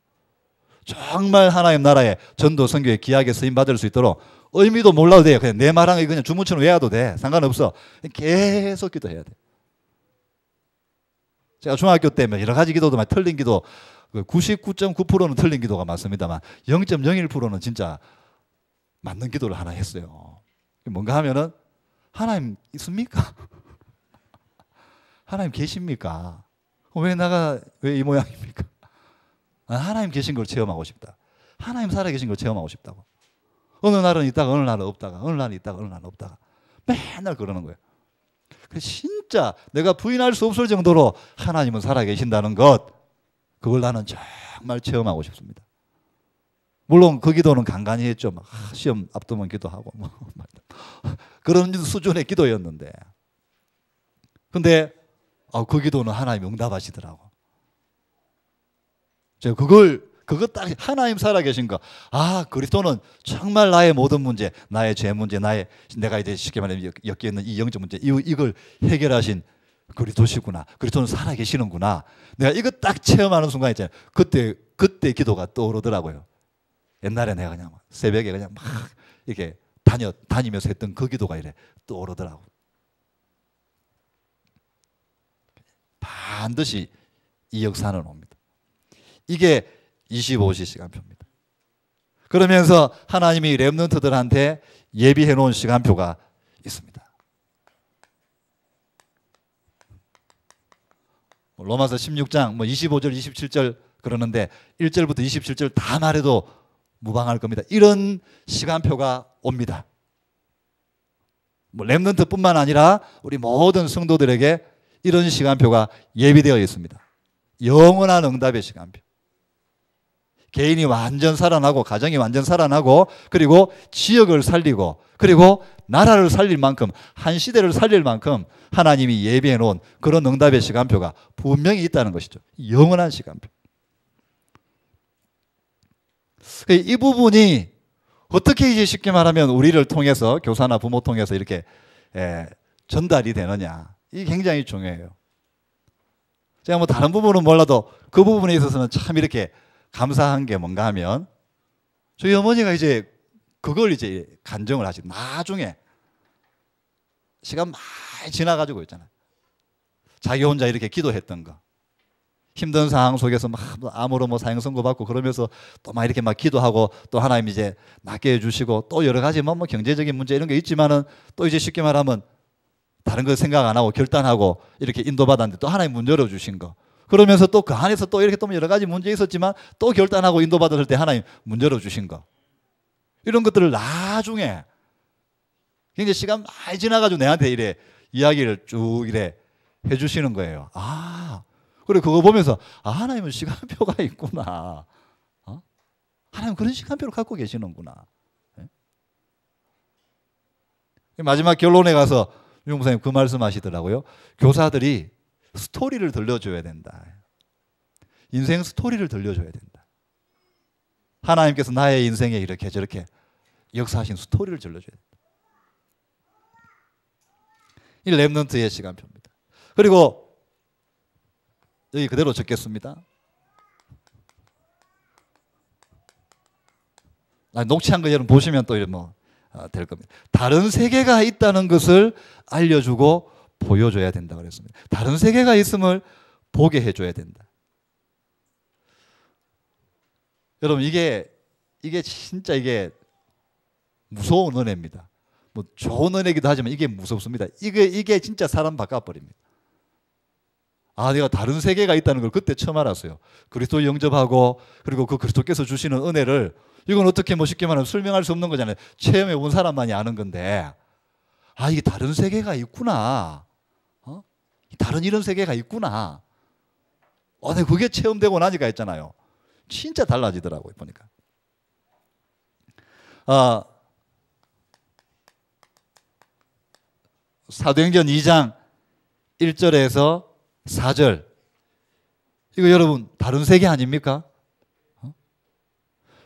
정말 하나님 나라의 전도 선교에 귀하게 쓰임 받을 수 있도록 의미도 몰라도 돼요. 그냥 내 말한 거 그냥 주문처럼 외워도 돼. 상관없어. 계속 기도해야 돼. 제가 중학교 때 여러 가지 기도도 많이 틀린 기도 99.9%는 틀린 기도가 많습니다만 0.01%는 진짜 맞는 기도를 하나 했어요. 뭔가 하면은 하나님 있습니까? 하나님 계십니까? 왜 이 모양입니까? 하나님 계신 걸 체험하고 싶다. 하나님 살아계신 걸 체험하고 싶다고. 어느 날은 있다가 어느 날은 없다가 어느 날은 있다가 어느 날은 없다가 맨날 그러는 거예요. 진짜 내가 부인할 수 없을 정도로 하나님은 살아계신다는 것, 그걸 나는 정말 체험하고 싶습니다. 물론 그 기도는 간간히 했죠. 막 시험 앞두면 기도하고 그런 수준의 기도였는데, 근데 그 기도는 하나님이 응답하시더라고. 제가 그거 딱 하나님 살아계신 거. 그리스도는 정말 나의 모든 문제, 나의 죄 문제, 내가 이제 쉽게 말하면 엮여 있는 이 영적 문제, 이걸 해결하신 그리스도시구나. 그리스도는 살아계시는구나. 내가 이거 딱 체험하는 순간 있잖아요. 그때 기도가 떠오르더라고요. 옛날에 내가 그냥 새벽에 그냥 막 이렇게 다니면서 했던 그 기도가 이래 떠오르더라고. 반드시 이 역사는 옵니다. 이게 25시 시간표입니다. 그러면서 하나님이 렘넌트들한테 예비해 놓은 시간표가 있습니다. 로마서 16장 25절 27절 그러는데 1절부터 27절 다 말해도 무방할 겁니다. 이런 시간표가 옵니다. 렘넌트뿐만 아니라 우리 모든 성도들에게 이런 시간표가 예비되어 있습니다. 영원한 응답의 시간표. 개인이 완전 살아나고 가정이 완전 살아나고 그리고 지역을 살리고 그리고 나라를 살릴 만큼 한 시대를 살릴 만큼 하나님이 예비해 놓은 그런 응답의 시간표가 분명히 있다는 것이죠. 영원한 시간표. 이 부분이 어떻게 이제 쉽게 말하면 우리를 통해서 교사나 부모 통해서 이렇게 전달이 되느냐, 이게 굉장히 중요해요. 제가 다른 부분은 몰라도 그 부분에 있어서는 참 이렇게 감사한 게 뭔가 하면 저희 어머니가 이제 그걸 이제 간증을 하시고 나중에 시간 많이 지나가지고 있잖아요. 자기 혼자 이렇게 기도했던 거. 힘든 상황 속에서 막 암으로 사형 선고받고 그러면서 또 막 이렇게 막 기도하고 또 하나님 이제 낫게 해주시고 또 여러 가지 뭐 경제적인 문제 이런 게 있지만은 또 이제 쉽게 말하면 다른 거 생각 안 하고 결단하고 이렇게 인도받았는데 또 하나님 문 열어주신 거. 그러면서 또 그 안에서 또 이렇게 또 여러 가지 문제 있었지만 또 결단하고 인도받았을 때 하나님 문 열어주신 거. 이런 것들을 나중에 굉장히 시간 많이 지나가지고 내한테 이래 이야기를 쭉 이래 해주시는 거예요. 그래 그거 보면서 하나님은 시간표가 있구나. 하나님 그런 시간표를 갖고 계시는구나. 마지막 결론에 가서 윤 목사님 그 말씀하시더라고요. 교사들이 스토리를 들려줘야 된다. 인생 스토리를 들려줘야 된다. 하나님께서 나의 인생에 이렇게 저렇게 역사하신 스토리를 들려줘야 된다. 이 렘넌트의 시간표입니다. 그리고 여기 그대로 적겠습니다. 녹취한 거 여러분 보시면 또 될 겁니다. 다른 세계가 있다는 것을 알려주고 보여줘야 된다고 그랬습니다. 다른 세계가 있음을 보게 해줘야 된다. 여러분 이게 진짜 이게 무서운 은혜입니다. 좋은 은혜이기도 하지만 이게 무섭습니다. 이게 진짜 사람 바꿔버립니다. 내가 다른 세계가 있다는 걸 그때 처음 알았어요. 그리스도 영접하고 그리고 그 그리스도께서 주시는 은혜를, 이건 어떻게 쉽게 말하면 설명할 수 없는 거잖아요. 체험해 본 사람만이 아는 건데 이게 다른 세계가 있구나. 다른 이런 세계가 있구나. 내가 그게 체험되고 나니까 있잖아요. 진짜 달라지더라고요. 보니까. 사도행전 2장 1절에서 4절. 이거 여러분 다른 세계 아닙니까?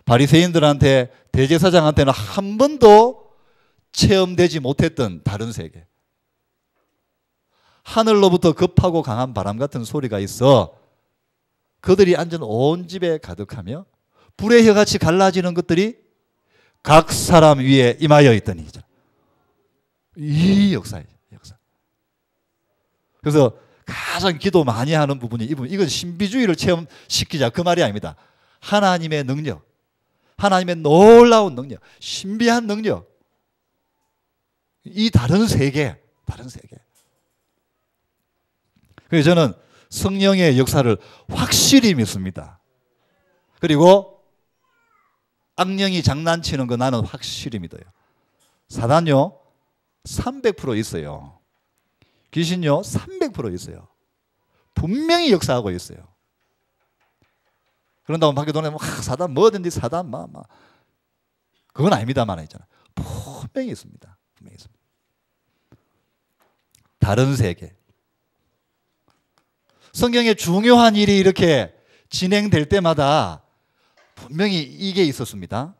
바리새인들한테 대제사장한테는 한 번도 체험되지 못했던 다른 세계. 하늘로부터 급하고 강한 바람 같은 소리가 있어 그들이 앉은 온 집에 가득하며 불의 혀같이 갈라지는 것들이 각 사람 위에 임하여 있더니. 이 역사예요. 역사. 그래서 가장 기도 많이 하는 부분이 이 부분. 이건 신비주의를 체험시키자 그 말이 아닙니다. 하나님의 능력, 하나님의 놀라운 능력, 신비한 능력. 이 다른 세계, 다른 세계. 그래서 저는 성령의 역사를 확실히 믿습니다. 그리고 악령이 장난치는 거 나는 확실히 믿어요. 사단요 300% 있어요. 귀신요 300% 있어요. 분명히 역사하고 있어요. 그런다고 밖에 돈에 사단 뭐든지 사단 막 그건 아닙니다만 있잖아. 분명히 있습니다. 분명히 있습니다. 다른 세계. 성경에 중요한 일이 이렇게 진행될 때마다 분명히 이게 있었습니다.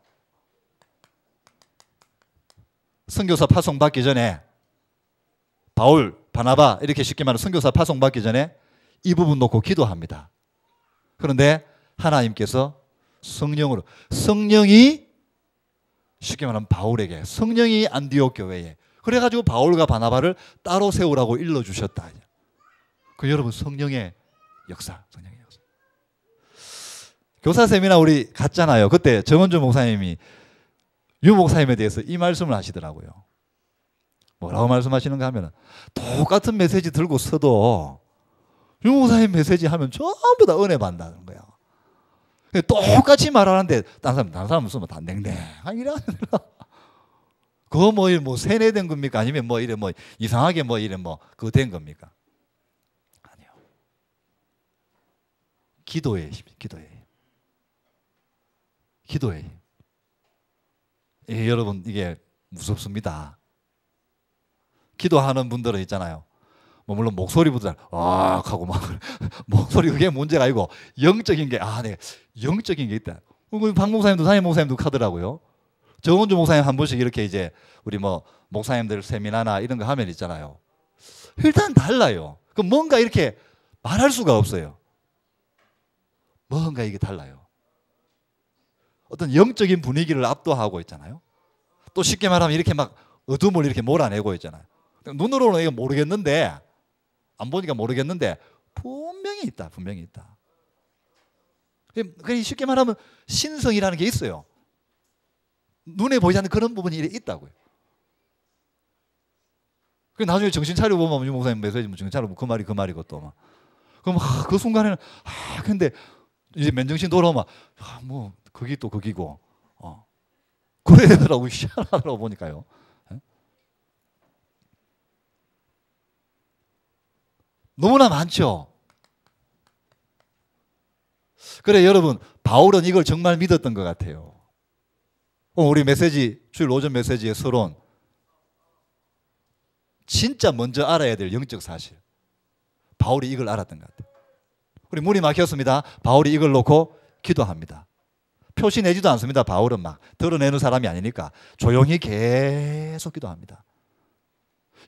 선교사 파송받기 전에 바울, 바나바 이렇게 쉽게 말하면 선교사 파송받기 전에 이 부분 놓고 기도합니다. 그런데 하나님께서 성령으로, 성령이 쉽게 말하면 바울에게, 성령이 안디옥 교회에, 그래가지고 바울과 바나바를 따로 세우라고 일러주셨다. 그 여러분 성령의 역사, 성령의 역사. 교사 세미나 우리 갔잖아요. 그때 정원주 목사님이 유 목사님에 대해서 이 말씀을 하시더라고요. 뭐라고 말씀하시는가 하면 똑같은 메시지 들고 서도 유 목사님 메시지 하면 전부 다 은혜 받는다는 거야. 똑같이 말하는데 다른 사람 무슨 다 냉랭한 이래. 그거 뭐 세뇌된 겁니까? 아니면 뭐 이래 뭐 이상하게 뭐 이래 뭐 그거 된 겁니까? 아니요. 기도의 힘, 기도의 힘. 기도의 힘. 예, 여러분 이게 무섭습니다. 기도하는 분들은 있잖아요. 뭐 물론 목소리부터 악 하고 막 목소리 그게 문제가 아니고 영적인 게 네 영적인 게 있다. 박 목사님도 담임 목사님도 하더라고요. 정원주 목사님 한 번씩 이렇게 이제 우리 뭐 목사님들 세미나나 이런 거 하면 있잖아요. 일단 달라요. 그 뭔가 이렇게 말할 수가 없어요. 뭔가 이게 달라요. 어떤 영적인 분위기를 압도하고 있잖아요. 또 쉽게 말하면 이렇게 막 어둠을 이렇게 몰아내고 있잖아요. 눈으로는 이거 모르겠는데, 안 보니까 모르겠는데 분명히 있다. 분명히 있다. 그러니까 쉽게 말하면 신성이라는 게 있어요. 눈에 보이지 않는 그런 부분이 있다고요. 나중에 정신 차려보면 유 목사님 메시지 정신 차려보면 그 말이 그 말이고 또 막. 그럼 그 순간에는 근데 이제 맨정신 돌아오면 뭐 그게 또 그기고 그래더라고. 희한하더라고 보니까요. 너무나 많죠. 그래 여러분 바울은 이걸 정말 믿었던 것 같아요. 우리 메시지 주일 오전 메시지의 서론 진짜 먼저 알아야 될 영적 사실. 바울이 이걸 알았던 것 같아요. 우리 문이 막혔습니다. 바울이 이걸 놓고 기도합니다. 표시 내지도 않습니다. 바울은 막 드러내는 사람이 아니니까 조용히 계속 기도합니다.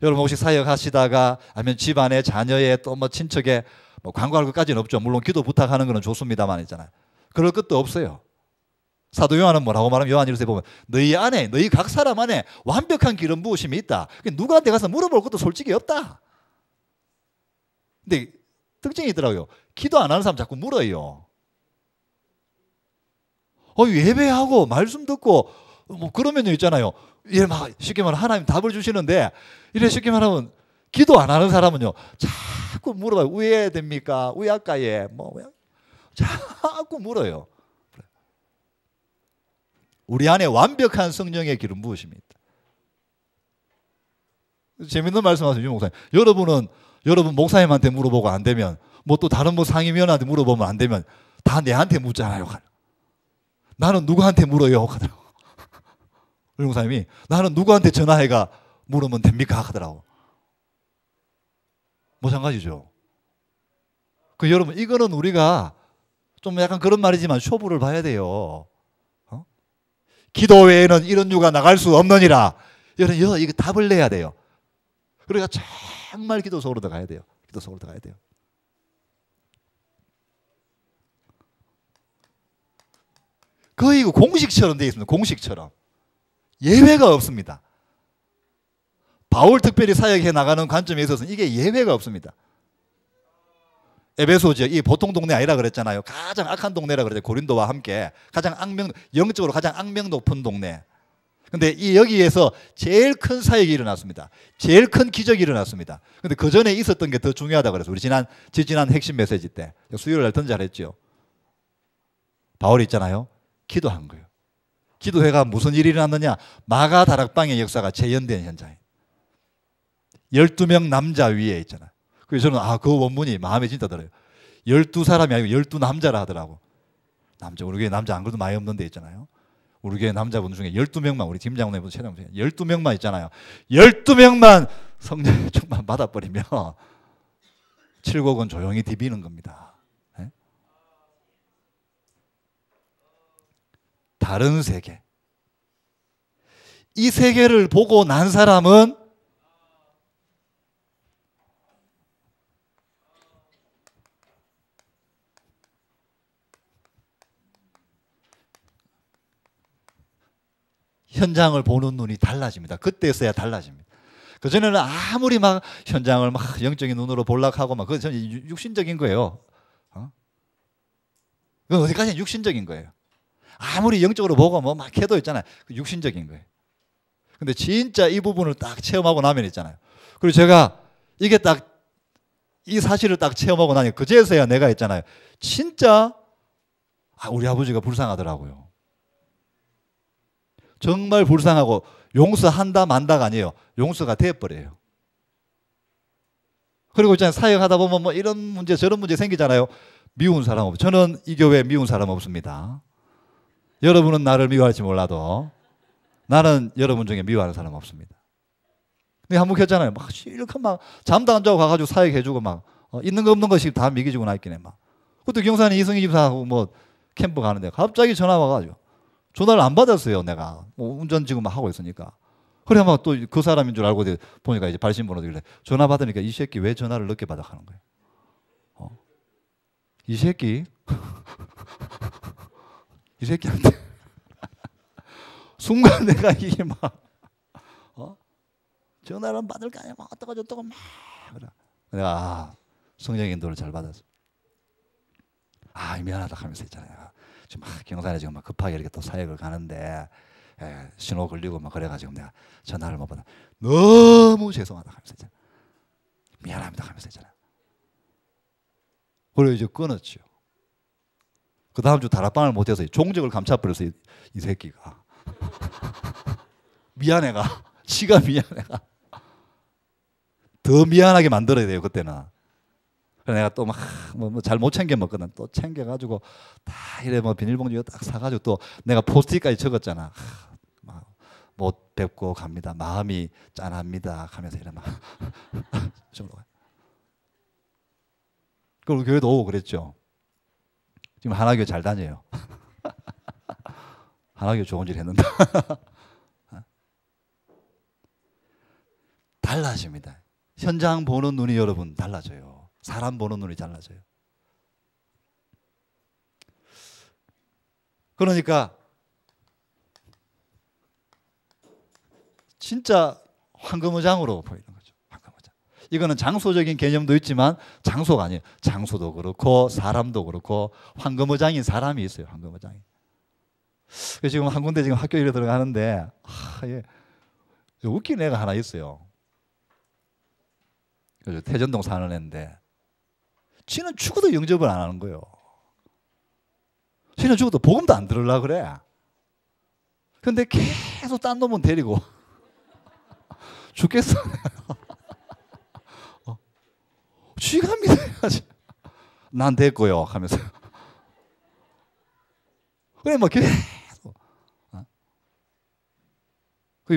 여러분 혹시 사역하시다가 아니면 집안에 자녀의 또 뭐 친척에 뭐 광고할 것까지는 없죠. 물론 기도 부탁하는 거는 좋습니다만 있잖아요. 그럴 것도 없어요. 사도 요한은 뭐라고 말하면 요한일서에 보면 너희 안에 너희 각 사람 안에 완벽한 기름 부으심이 있다. 누구한테 가서 물어볼 것도 솔직히 없다. 근데 특징이 있더라고요. 기도 안 하는 사람 자꾸 물어요. 예배하고 말씀 듣고 뭐 그러면요 있잖아요. 이래 막 쉽게 말하면 하나님 답을 주시는데 이래 쉽게 말하면 기도 안 하는 사람은요 자꾸 물어봐요. 왜 됩니까? 왜 아까에 뭐 자꾸 물어요. 우리 안에 완벽한 성령의 기름 부으심이 있다. 재밌는 말씀하세요, 유 목사님. 여러분 목사님한테 물어보고 안 되면 뭐 또 다른 뭐 상임위원한테 물어보면 안 되면 다 내한테 묻잖아요. 나는 누구한테 물어요? 하더라고. 우리 목사님이 나는 누구한테 전화해가 물으면 됩니까? 하더라고. 마찬가지죠. 여러분 이거는 우리가 좀 약간 그런 말이지만 쇼부를 봐야 돼요. 기도 외에는 이런 유가 나갈 수 없느니라. 여러분 이거 답을 내야 돼요. 그러니까 정말 기도 속으로 들어가야 돼요. 기도 속으로 들어가야 돼요. 거의 공식처럼 되어 있습니다. 공식처럼. 예외가 없습니다. 바울 특별히 사역해 나가는 관점에 있어서는 이게 예외가 없습니다. 에베소 지역, 이 보통 동네 아니라 그랬잖아요. 가장 악한 동네라 그랬죠. 고린도와 함께 가장 영적으로 가장 악명 높은 동네. 근데 이 여기에서 제일 큰 사역이 일어났습니다. 제일 큰 기적이 일어났습니다. 근데 그 전에 있었던 게 더 중요하다 그래서 우리 지난 핵심 메시지 때 수요일 날 던져냈죠. 바울이 있잖아요. 기도한 거예요. 기도회가 무슨 일이 일어났느냐? 마가 다락방의 역사가 재현된 현장이에요. 12명 남자 위에 있잖아요. 그래서 저는 그 원문이 마음에 진짜 들어요. 12사람이 아니고 12남자라 하더라고. 남자, 우리 교회 남자 안 그래도 많이 없는 데 있잖아요. 우리 교회 남자분 중에 12명만, 우리 팀장님분 최장 12명만 있잖아요. 12명만 성령의 충만 받아버리면 칠곡은 조용히 디비는 겁니다. 네? 다른 세계. 이 세계를 보고 난 사람은 현장을 보는 눈이 달라집니다. 그때서야 달라집니다. 그전에는 아무리 막 현장을 막 영적인 눈으로 볼락하고 막 그건 육신적인 거예요. 그건 어디까지나 육신적인 거예요. 아무리 영적으로 보고 뭐 막 해도 있잖아요. 육신적인 거예요. 근데 진짜 이 부분을 딱 체험하고 나면 있잖아요. 그리고 제가 이게 딱 이 사실을 딱 체험하고 나니 그제서야 내가 있잖아요. 진짜 우리 아버지가 불쌍하더라고요. 정말 불쌍하고 용서한다 만다가 아니에요. 용서가 돼버려요. 그리고 있잖아요. 사역하다 보면 뭐 이런 문제 저런 문제 생기잖아요. 미운 사람 없어요. 저는 이 교회에 미운 사람 없습니다. 여러분은 나를 미워할지 몰라도 나는 여러분 중에 미워하는 사람 없습니다. 근데 한번 했잖아요. 막 실컷 막 잠도 안 자고 가가지고 사역해주고 막 있는 거 없는 것이 다 미기지고 나 있긴 해 막. 그것도 경산이 이승희 집사하고 뭐 캠프 가는데 갑자기 전화 와가지고 전화를 안 받았어요. 내가 뭐 운전 지금 막 하고 있으니까. 그래 막 또 그 사람인 줄 알고 보니까 이제 발신번호도 전화 받으니까 이 새끼 왜 전화를 늦게 받아 하는 거예요. 이 새끼 이 새끼한테 순간 내가 이게 막 전화를 안 받을 거 아니야 막 어떡하지 어떡하지 막 그래. 내가 성령의 인도를 잘 받았어. 미안하다 하면서 있잖아요. 지금 막 경산에 지금 막 급하게 이렇게 또 사역을 가는데 신호 걸리고 막 그래가지고 내가 전화를 못 받아. 너무 죄송하다 하면서 있잖아요. 미안합니다 하면서 있잖아요. 그리고 이제 끊었죠. 그 다음 주 다락방을 못해서 종적을 감춰버렸어요. 이 새끼가. 미안해가. 지가 미안해가. 더 미안하게 만들어야 돼요. 그때는. 그래서 내가 또 막 뭐 잘 못 챙겨 먹거든. 또 챙겨가지고 다 이래 뭐 비닐봉지에 딱 사가지고 또 내가 포스트잇까지 적었잖아. 못 뵙고 갑니다. 마음이 짠합니다. 하면서 이래 막. 그리고 교회도 오고 그랬죠. 지금 하나교회 잘 다녀요. 하나교회 좋은 일 했는데. 달라집니다. 현장 보는 눈이 여러분 달라져요. 사람 보는 눈이 달라져요. 그러니까 진짜 황금어장으로 보이는 거죠. 황금어장. 이거는 장소적인 개념도 있지만 장소가 아니에요. 장소도 그렇고 사람도 그렇고 황금어장인 사람이 있어요. 황금어장이. 지금 한 군데 지금 학교 일에 들어가는데 웃긴 애가 하나 있어요. 태전동 사는 애인데 지는 죽어도 영접을 안 하는 거예요. 지는 죽어도 복음도 안 들으려고 그래. 근데 계속 딴 놈은 데리고 죽겠어. 쥐가 믿어야지. 난 됐고요 하면서. 그래 뭐 계속.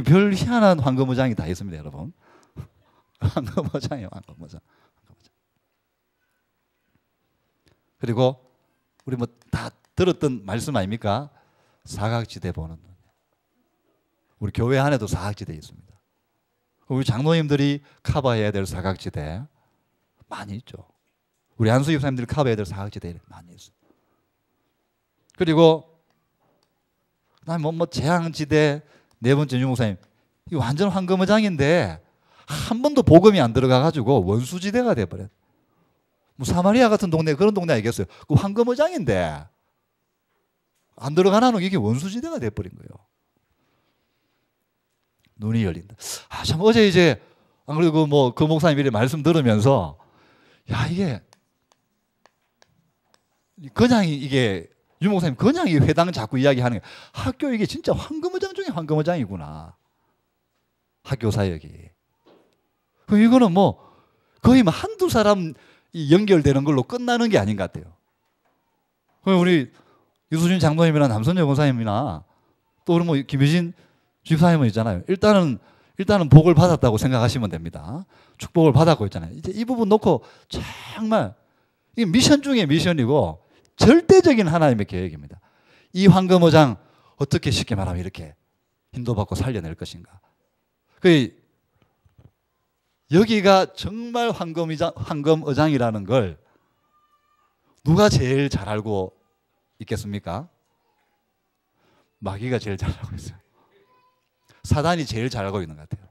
별 희한한 황금어장이 다 있습니다, 여러분. 황금어장이에요, 황금어장. 그리고 우리 뭐 다 들었던 말씀 아닙니까? 사각지대 보는 눈. 우리 교회 안에도 사각지대 있습니다. 우리 장로님들이 커버해야 될 사각지대 많이 있죠. 우리 안수 집사님들이 커버해야 될 사각지대 많이 있어요. 그리고 그다음에 뭐 재앙지대 네 번째 유목사님 이거 완전 황금어장인데 한 번도 복음이 안 들어가 가지고 원수지대가 돼버렸. 뭐 사마리아 같은 동네 그런 동네 아니겠어요? 그 황금어장인데 안 들어가나는 이게 원수지대가 돼버린 거예요. 눈이 열린다. 아, 참 어제 이제 안 그래도 뭐 그 목사님 이렇게 말씀 들으면서 야 이게 그냥 이게 유 목사님 그냥 이 회당 자꾸 이야기하는 게 학교 이게 진짜 황금어장 중에 황금어장이구나. 학교 사역이. 그럼 이거는 뭐 거의 뭐 한두 사람 연결되는 걸로 끝나는 게 아닌 것 같아요. 그럼 우리 유수진 장로님이나 남선재 권사님이나 또 우리 뭐 김유진 집사님은 있잖아요. 일단은 복을 받았다고 생각하시면 됩니다. 축복을 받았고 있잖아요. 이제 이 부분 놓고 정말 이게 미션 중에 미션이고 절대적인 하나님의 계획입니다. 이 황금어장 어떻게 쉽게 말하면 이렇게 인도받고 살려낼 것인가. 여기가 정말 황금어장이라는 걸 누가 제일 잘 알고 있겠습니까? 마귀가 제일 잘 알고 있어요. 사단이 제일 잘 알고 있는 것 같아요.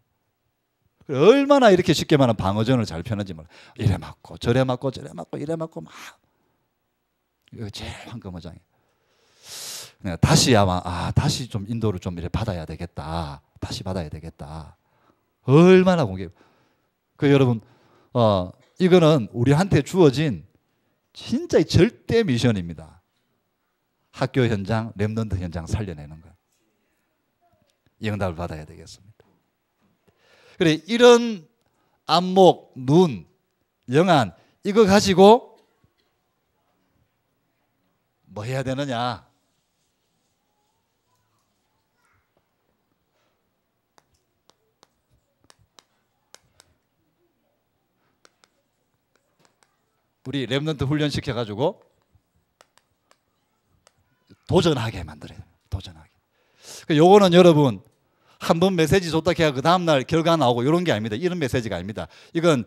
얼마나 이렇게 쉽게 말하면 방어전을 잘 펴는지 몰라요. 이래 맞고 저래 맞고 저래 맞고 이래 맞고 막 이거 제일 황금어장이에요. 다시 아마 다시 좀 인도를 좀 이렇게 받아야 되겠다. 다시 받아야 되겠다. 얼마나 공개. 여러분 이거는 우리한테 주어진 진짜 절대 미션입니다. 학교 현장, 렘넌트 현장 살려내는 거. 이 응답을 받아야 되겠습니다. 그래 이런 안목, 눈, 영안 이거 가지고 뭐 해야 되느냐? 우리 렘넌트 훈련 시켜가지고 도전하게 만들어요. 도전하게. 요거는 여러분 한 번 메시지 줬다 해야 그 다음날 결과 나오고 이런 게 아닙니다. 이런 메시지가 아닙니다. 이건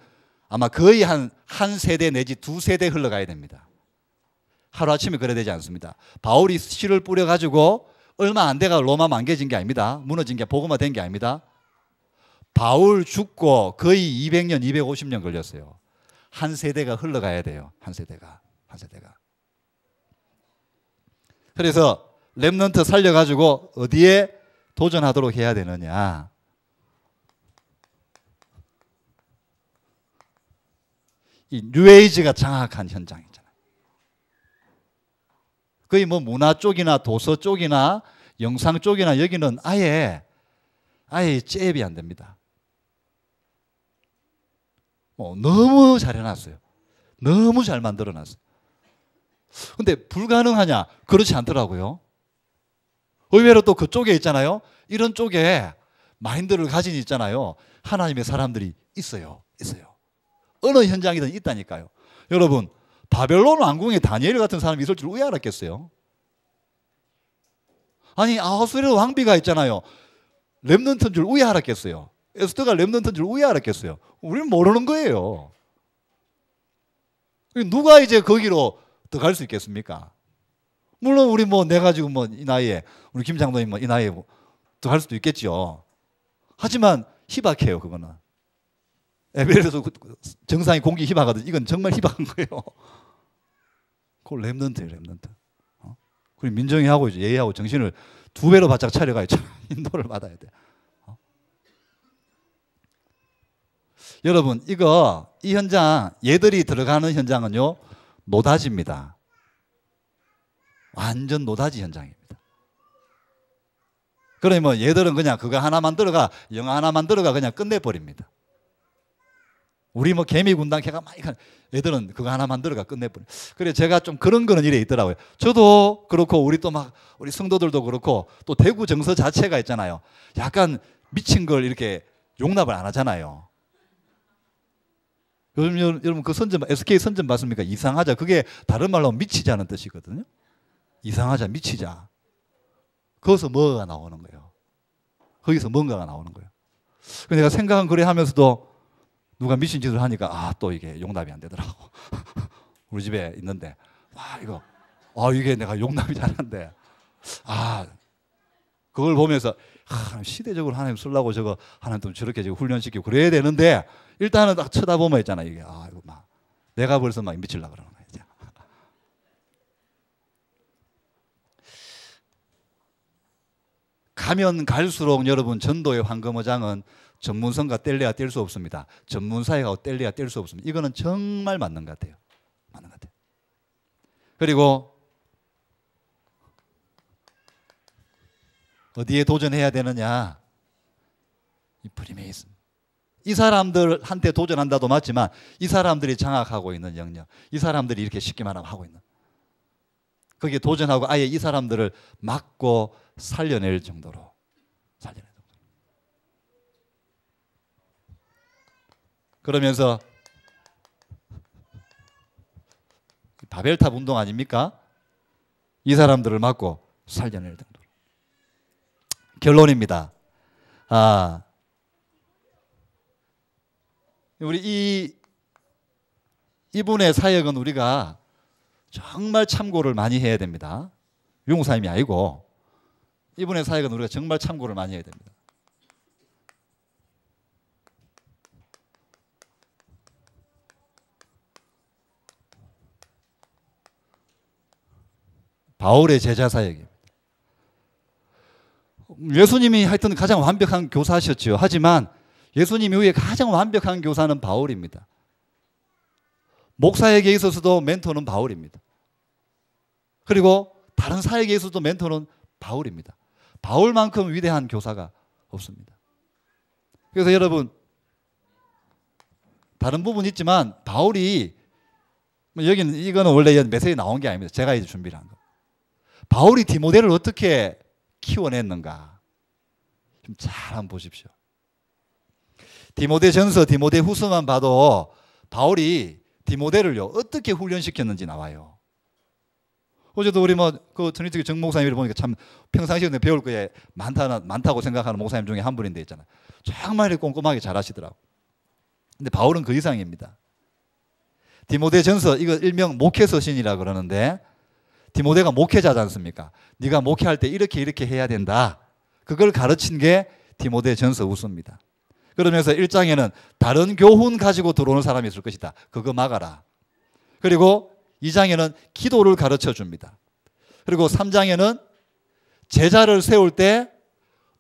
아마 거의 한 세대 내지 두 세대 흘러가야 됩니다. 하루아침에 그래야 되지 않습니다. 바울이 씨를 뿌려가지고 얼마 안 돼가 로마 망개진 게 아닙니다. 무너진 게 복음화 된 게 아닙니다. 바울 죽고 거의 200년, 250년 걸렸어요. 한 세대가 흘러가야 돼요. 한 세대가. 그래서 렘넌트 살려가지고 어디에 도전하도록 해야 되느냐. 이 뉴에이지가 장악한 현장이잖아요. 거의 뭐 문화 쪽이나 도서 쪽이나 영상 쪽이나 여기는 아예 잽이 안 됩니다. 너무 잘 해놨어요. 너무 잘 만들어놨어요. 근데 불가능하냐? 그렇지 않더라고요. 의외로 또 그쪽에 있잖아요. 이런 쪽에 마인드를 가진 있잖아요. 하나님의 사람들이 있어요. 어느 현장이든 있다니까요. 여러분 바벨론 왕궁에 다니엘 같은 사람이 있을 줄 왜 알았겠어요? 아니 아하수에르 왕비가 있잖아요. 렘넌트인 줄 왜 알았겠어요? 에스더가 렘넌트인 줄 왜 알았겠어요? 우리는 모르는 거예요. 누가 이제 거기로 들어갈 수 있겠습니까? 물론 우리 내가 지금 이 나이에 우리 김 장로님 이 나이에 들어갈 수도 있겠죠. 하지만 희박해요. 그거는 에베레서 정상이 공기 희박하듯 이건 정말 희박한 거예요. 그걸 렘넌트예요. 렘넌트. 그리고 민정이 하고 이제 예의하고 정신을 두 배로 바짝 차려가지고 인도를 받아야 돼. 여러분 이 현장 얘들이 들어가는 현장은요 노다지입니다. 완전 노다지 현장입니다. 그러면 얘들은 그냥 그거 하나만 들어가 영어 하나만 들어가 그냥 끝내버립니다. 우리 개미 군단 걔가 막 애들은 그거 하나만 들어가 끝내버려. 그래 제가 좀 그런 거는 이래 있더라고요. 저도 그렇고 우리 또 우리 성도들도 그렇고 또 대구 정서 자체가 있잖아요. 약간 미친 걸 이렇게 용납을 안 하잖아요. 요즘 여러분 그 선전 SK 선전 봤습니까? 이상하자. 그게 다른 말로 하면 미치자는 뜻이거든요. 이상하자, 미치자. 거기서 뭐가 나오는 거예요. 거기서 뭔가가 나오는 거예요. 내가 생각은 그래 하면서도 누가 미친 짓을 하니까 또 이게 용납이 안 되더라고. 우리 집에 있는데 이게 내가 용납이 잘 안 돼. 그걸 보면서 시대적으로 하나님 쓰려고 저거 하나님 좀 저렇게 지금 훈련시키고 그래야 되는데 일단은 딱 쳐다보면 있잖아. 이게 이거 막 내가 벌써 막 미치려고 그러는 거야. 이제. 가면 갈수록 여러분 전도의 황금어장은 전문성과 뗄래야 뗄 수 없습니다. 전문사회가 뗄래야 뗄 수 없습니다. 이거는 정말 맞는 것 같아요. 맞는 것 같아요. 그리고 어디에 도전해야 되느냐? 이 프리메이슨. 이 사람들한테 도전한다도 맞지만 이 사람들이 장악하고 있는 영역, 이 사람들이 이렇게 쉽게 말하면 하고 있는 거기에 도전하고 아예 이 사람들을 막고 살려낼 정도로 그러면서 바벨탑 운동 아닙니까? 이 사람들을 막고 살려낼 정도로. 결론입니다. 우리 이분의 사역은 우리가 정말 참고를 많이 해야 됩니다. 유목사님이 아니고 이분의 사역은 우리가 정말 참고를 많이 해야 됩니다. 바울의 제자 사역입니다. 예수님이 하여튼 가장 완벽한 교사셨지요. 하지만 예수님 이후에 가장 완벽한 교사는 바울입니다. 목사에게 있어서도 멘토는 바울입니다. 그리고 다른 사역에 있어서도 멘토는 바울입니다. 바울만큼 위대한 교사가 없습니다. 그래서 여러분 다른 부분이 있지만 바울이 여기는 이거는 원래 메시지에 나온 게 아닙니다. 제가 이제 준비를 한 거. 바울이 디모데를 어떻게 키워냈는가 좀 잘 한번 보십시오. 디모데전서, 디모데후서만 봐도 바울이 디모데를요 어떻게 훈련시켰는지 나와요. 어제도 우리 그 트리니티 정 목사님을 보니까 참 평상시에 배울 거에 많다고 생각하는 목사님 중에 한 분인데 있잖아요. 정말 꼼꼼하게 잘하시더라고. 근데 바울은 그 이상입니다. 디모데전서 이거 일명 목회서신이라 그러는데 디모데가 목회자지 않습니까? 네가 목회할 때 이렇게 해야 된다. 그걸 가르친 게 디모데전서 후서입니다. 그러면서 1장에는 다른 교훈 가지고 들어오는 사람이 있을 것이다. 그거 막아라. 그리고 2장에는 기도를 가르쳐 줍니다. 그리고 3장에는 제자를 세울 때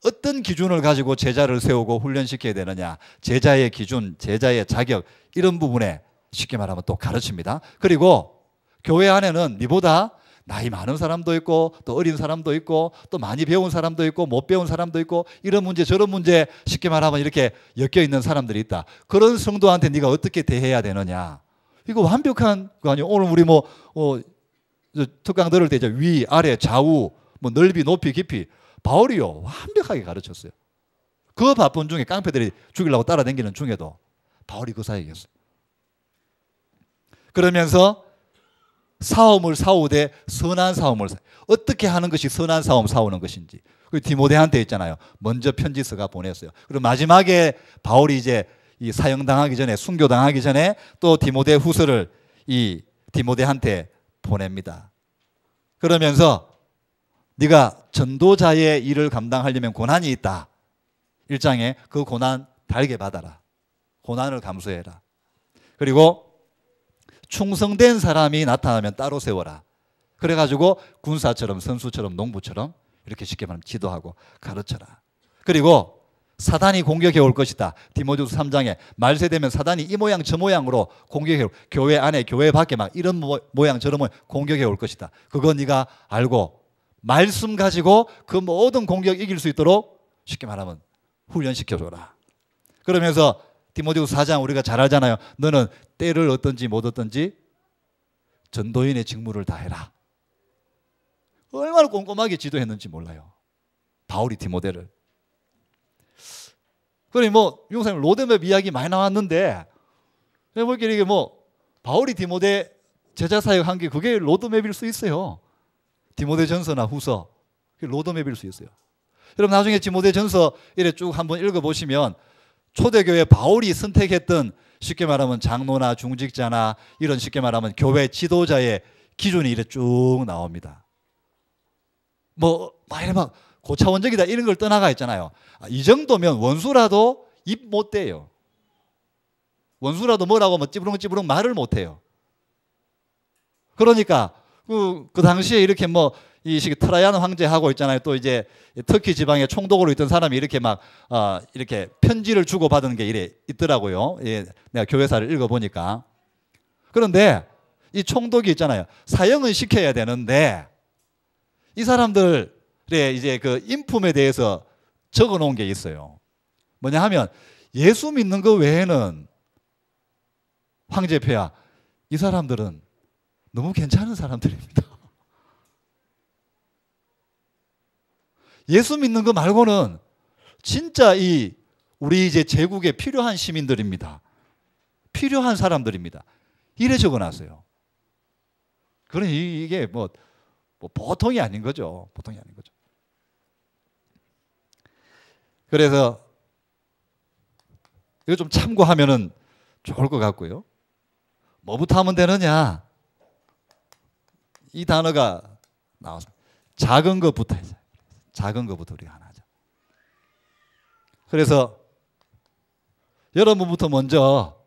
어떤 기준을 가지고 제자를 세우고 훈련시켜야 되느냐. 제자의 기준, 제자의 자격 이런 부분에 쉽게 말하면 또 가르칩니다. 그리고 교회 안에는 니보다 나이 많은 사람도 있고 또 어린 사람도 있고 또 많이 배운 사람도 있고 못 배운 사람도 있고 이런 문제 저런 문제 쉽게 말하면 이렇게 엮여 있는 사람들이 있다. 그런 성도한테 네가 어떻게 대해야 되느냐. 이거 완벽한 거 아니에요. 오늘 우리 특강 들을 때 이제 위, 아래, 좌우, 넓이, 높이, 깊이 바울이요 완벽하게 가르쳤어요. 그 바쁜 중에 깡패들이 죽이려고 따라다니는 중에도 바울이 그 사역이었어요. 그러면서 싸움을 싸우되 선한 싸움을 어떻게 하는 것이 선한 싸움 싸우는 것인지 그 디모데한테 있잖아요. 먼저 편지서가 보냈어요. 그리고 마지막에 바울이 이제 이 사형당하기 전에 순교당하기 전에 또 디모데 후서를 이 디모데한테 보냅니다. 그러면서 네가 전도자의 일을 감당하려면 고난이 있다. 1장에 그 고난 달게 받아라. 고난을 감수해라. 그리고 충성된 사람이 나타나면 따로 세워라. 그래가지고 군사처럼 선수처럼 농부처럼 이렇게 쉽게 말하면 지도하고 가르쳐라. 그리고 사단이 공격해 올 것이다. 디모데후서 3장에 말세되면 사단이 이 모양 저 모양으로 공격해 올 교회 안에 교회 밖에 막 이런 모양 저런 모양 공격해 올 것이다. 그거 네가 알고 말씀 가지고 그 모든 공격 이길 수 있도록 쉽게 말하면 훈련시켜줘라. 그러면서 디모데후서 4장 우리가 잘 알잖아요. 너는 때를 얻든지 못 얻든지 전도인의 직무를 다해라. 얼마나 꼼꼼하게 지도했는지 몰라요. 바울이 디모데를. 그러니 용사님 로드맵 이야기 많이 나왔는데 보니까 이게 바울이 디모데 제자 사역한 게 그게 로드맵일 수 있어요. 디모데전서나 후서 그게 로드맵일 수 있어요. 여러분 나중에 디모데전서 이래 쭉 한번 읽어보시면 초대교회 바울이 선택했던 쉽게 말하면 장로나 중직자나 이런 쉽게 말하면 교회 지도자의 기준이 이래 쭉 나옵니다. 막 고차원적이다 이런 걸 떠나가 있잖아요. 이 정도면 원수라도 입 못 대요. 원수라도 뭐라고 뭐 찌부렁찌부렁 말을 못 해요. 그러니까 그 당시에 이렇게 뭐 이 트라이안 황제하고 있잖아요. 또 이제 터키 지방에 총독으로 있던 사람이 이렇게 막 이렇게 편지를 주고 받은 게 이래 있더라고요. 예, 내가 교회사를 읽어보니까. 그런데 이 총독이 있잖아요. 사형은 시켜야 되는데 이 사람들의 이제 그 인품에 대해서 적어 놓은 게 있어요. 뭐냐 하면 예수 믿는 거 외에는 황제폐하 이 사람들은 너무 괜찮은 사람들입니다. 예수 믿는 거 말고는 진짜 우리 이제 제국에 필요한 시민들입니다. 필요한 사람들입니다. 이래 적어놨어요. 그러니 이게 뭐 보통이 아닌 거죠. 보통이 아닌 거죠. 그래서 이거 좀 참고하면은 좋을 것 같고요. 뭐부터 하면 되느냐? 이 단어가 나왔습니다. 작은 것부터 해서. 작은 것부터 우리가 하나 하자. 그래서 여러분부터 먼저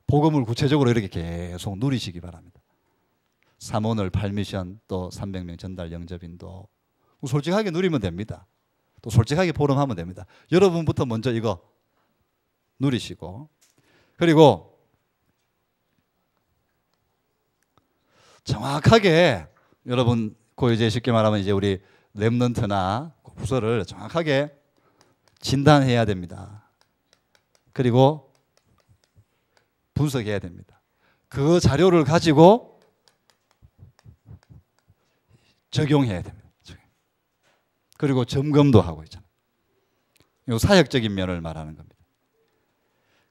복음을 구체적으로 이렇게 계속 누리시기 바랍니다. 3오늘 8미션 또 300명 전달 영접인도 솔직하게 누리면 됩니다. 또 솔직하게 포럼하면 됩니다. 여러분부터 먼저 이거 누리시고 그리고 정확하게 여러분 이제 쉽게 말하면 이제 우리 렘넌트나 부서를 정확하게 진단해야 됩니다. 그리고 분석해야 됩니다. 그 자료를 가지고 적용해야 됩니다. 그리고 점검도 하고 있잖아요. 이 사역적인 면을 말하는 겁니다.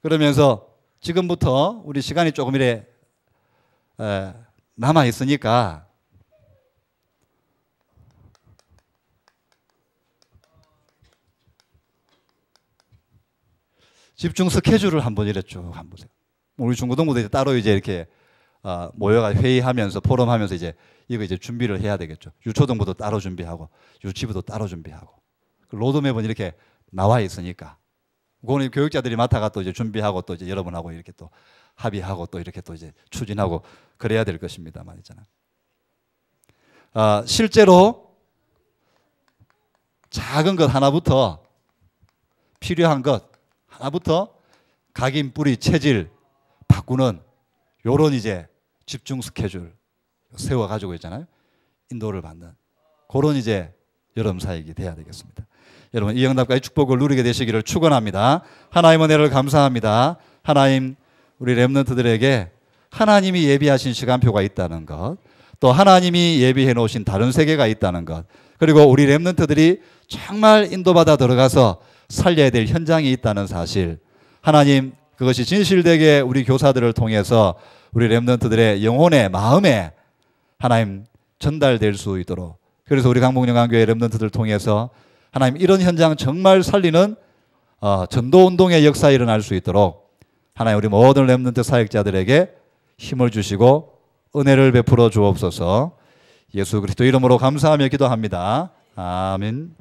그러면서 지금부터 우리 시간이 조금 이래 남아 있으니까 집중 스케줄을 한번 이래 쭉 한번 보세요. 우리 중고등부도 따로 이제 이렇게 모여가 회의하면서 포럼하면서 이제 이거 이제 준비를 해야 되겠죠. 유초등부도 따로 준비하고 유치부도 따로 준비하고 그 로드맵은 이렇게 나와 있으니까 그거는 교육자들이 맡아가 또 이제 준비하고 또 이제 여러분하고 이렇게 또 합의하고 또 이렇게 또 이제 추진하고 그래야 될 것입니다만 있잖아요. 실제로 작은 것 하나부터 필요한 것 하나부터 각인 뿌리 체질 바꾸는 요런 이제 집중 스케줄 세워 가지고 있잖아요. 인도를 받는 그런 이제 여러분 사역이 돼야 되겠습니다. 여러분 이 응답과의 축복을 누리게 되시기를 축원합니다. 하나님의 은혜를 감사합니다. 하나님 우리 렘넌트들에게 하나님이 예비하신 시간표가 있다는 것, 또 하나님이 예비해 놓으신 다른 세계가 있다는 것, 그리고 우리 렘넌트들이 정말 인도받아 들어가서 살려야 될 현장이 있다는 사실, 하나님 그것이 진실되게 우리 교사들을 통해서 우리 렘넌트들의 영혼의 마음에 하나님 전달될 수 있도록, 그래서 우리 강북영광교회 렘넌트들 통해서 하나님 이런 현장 정말 살리는 전도운동의 역사 일어날 수 있도록 하나님 우리 모든 렘넌트 사역자들에게 힘을 주시고 은혜를 베풀어 주옵소서. 예수 그리스도 이름으로 감사하며 기도합니다. 아멘.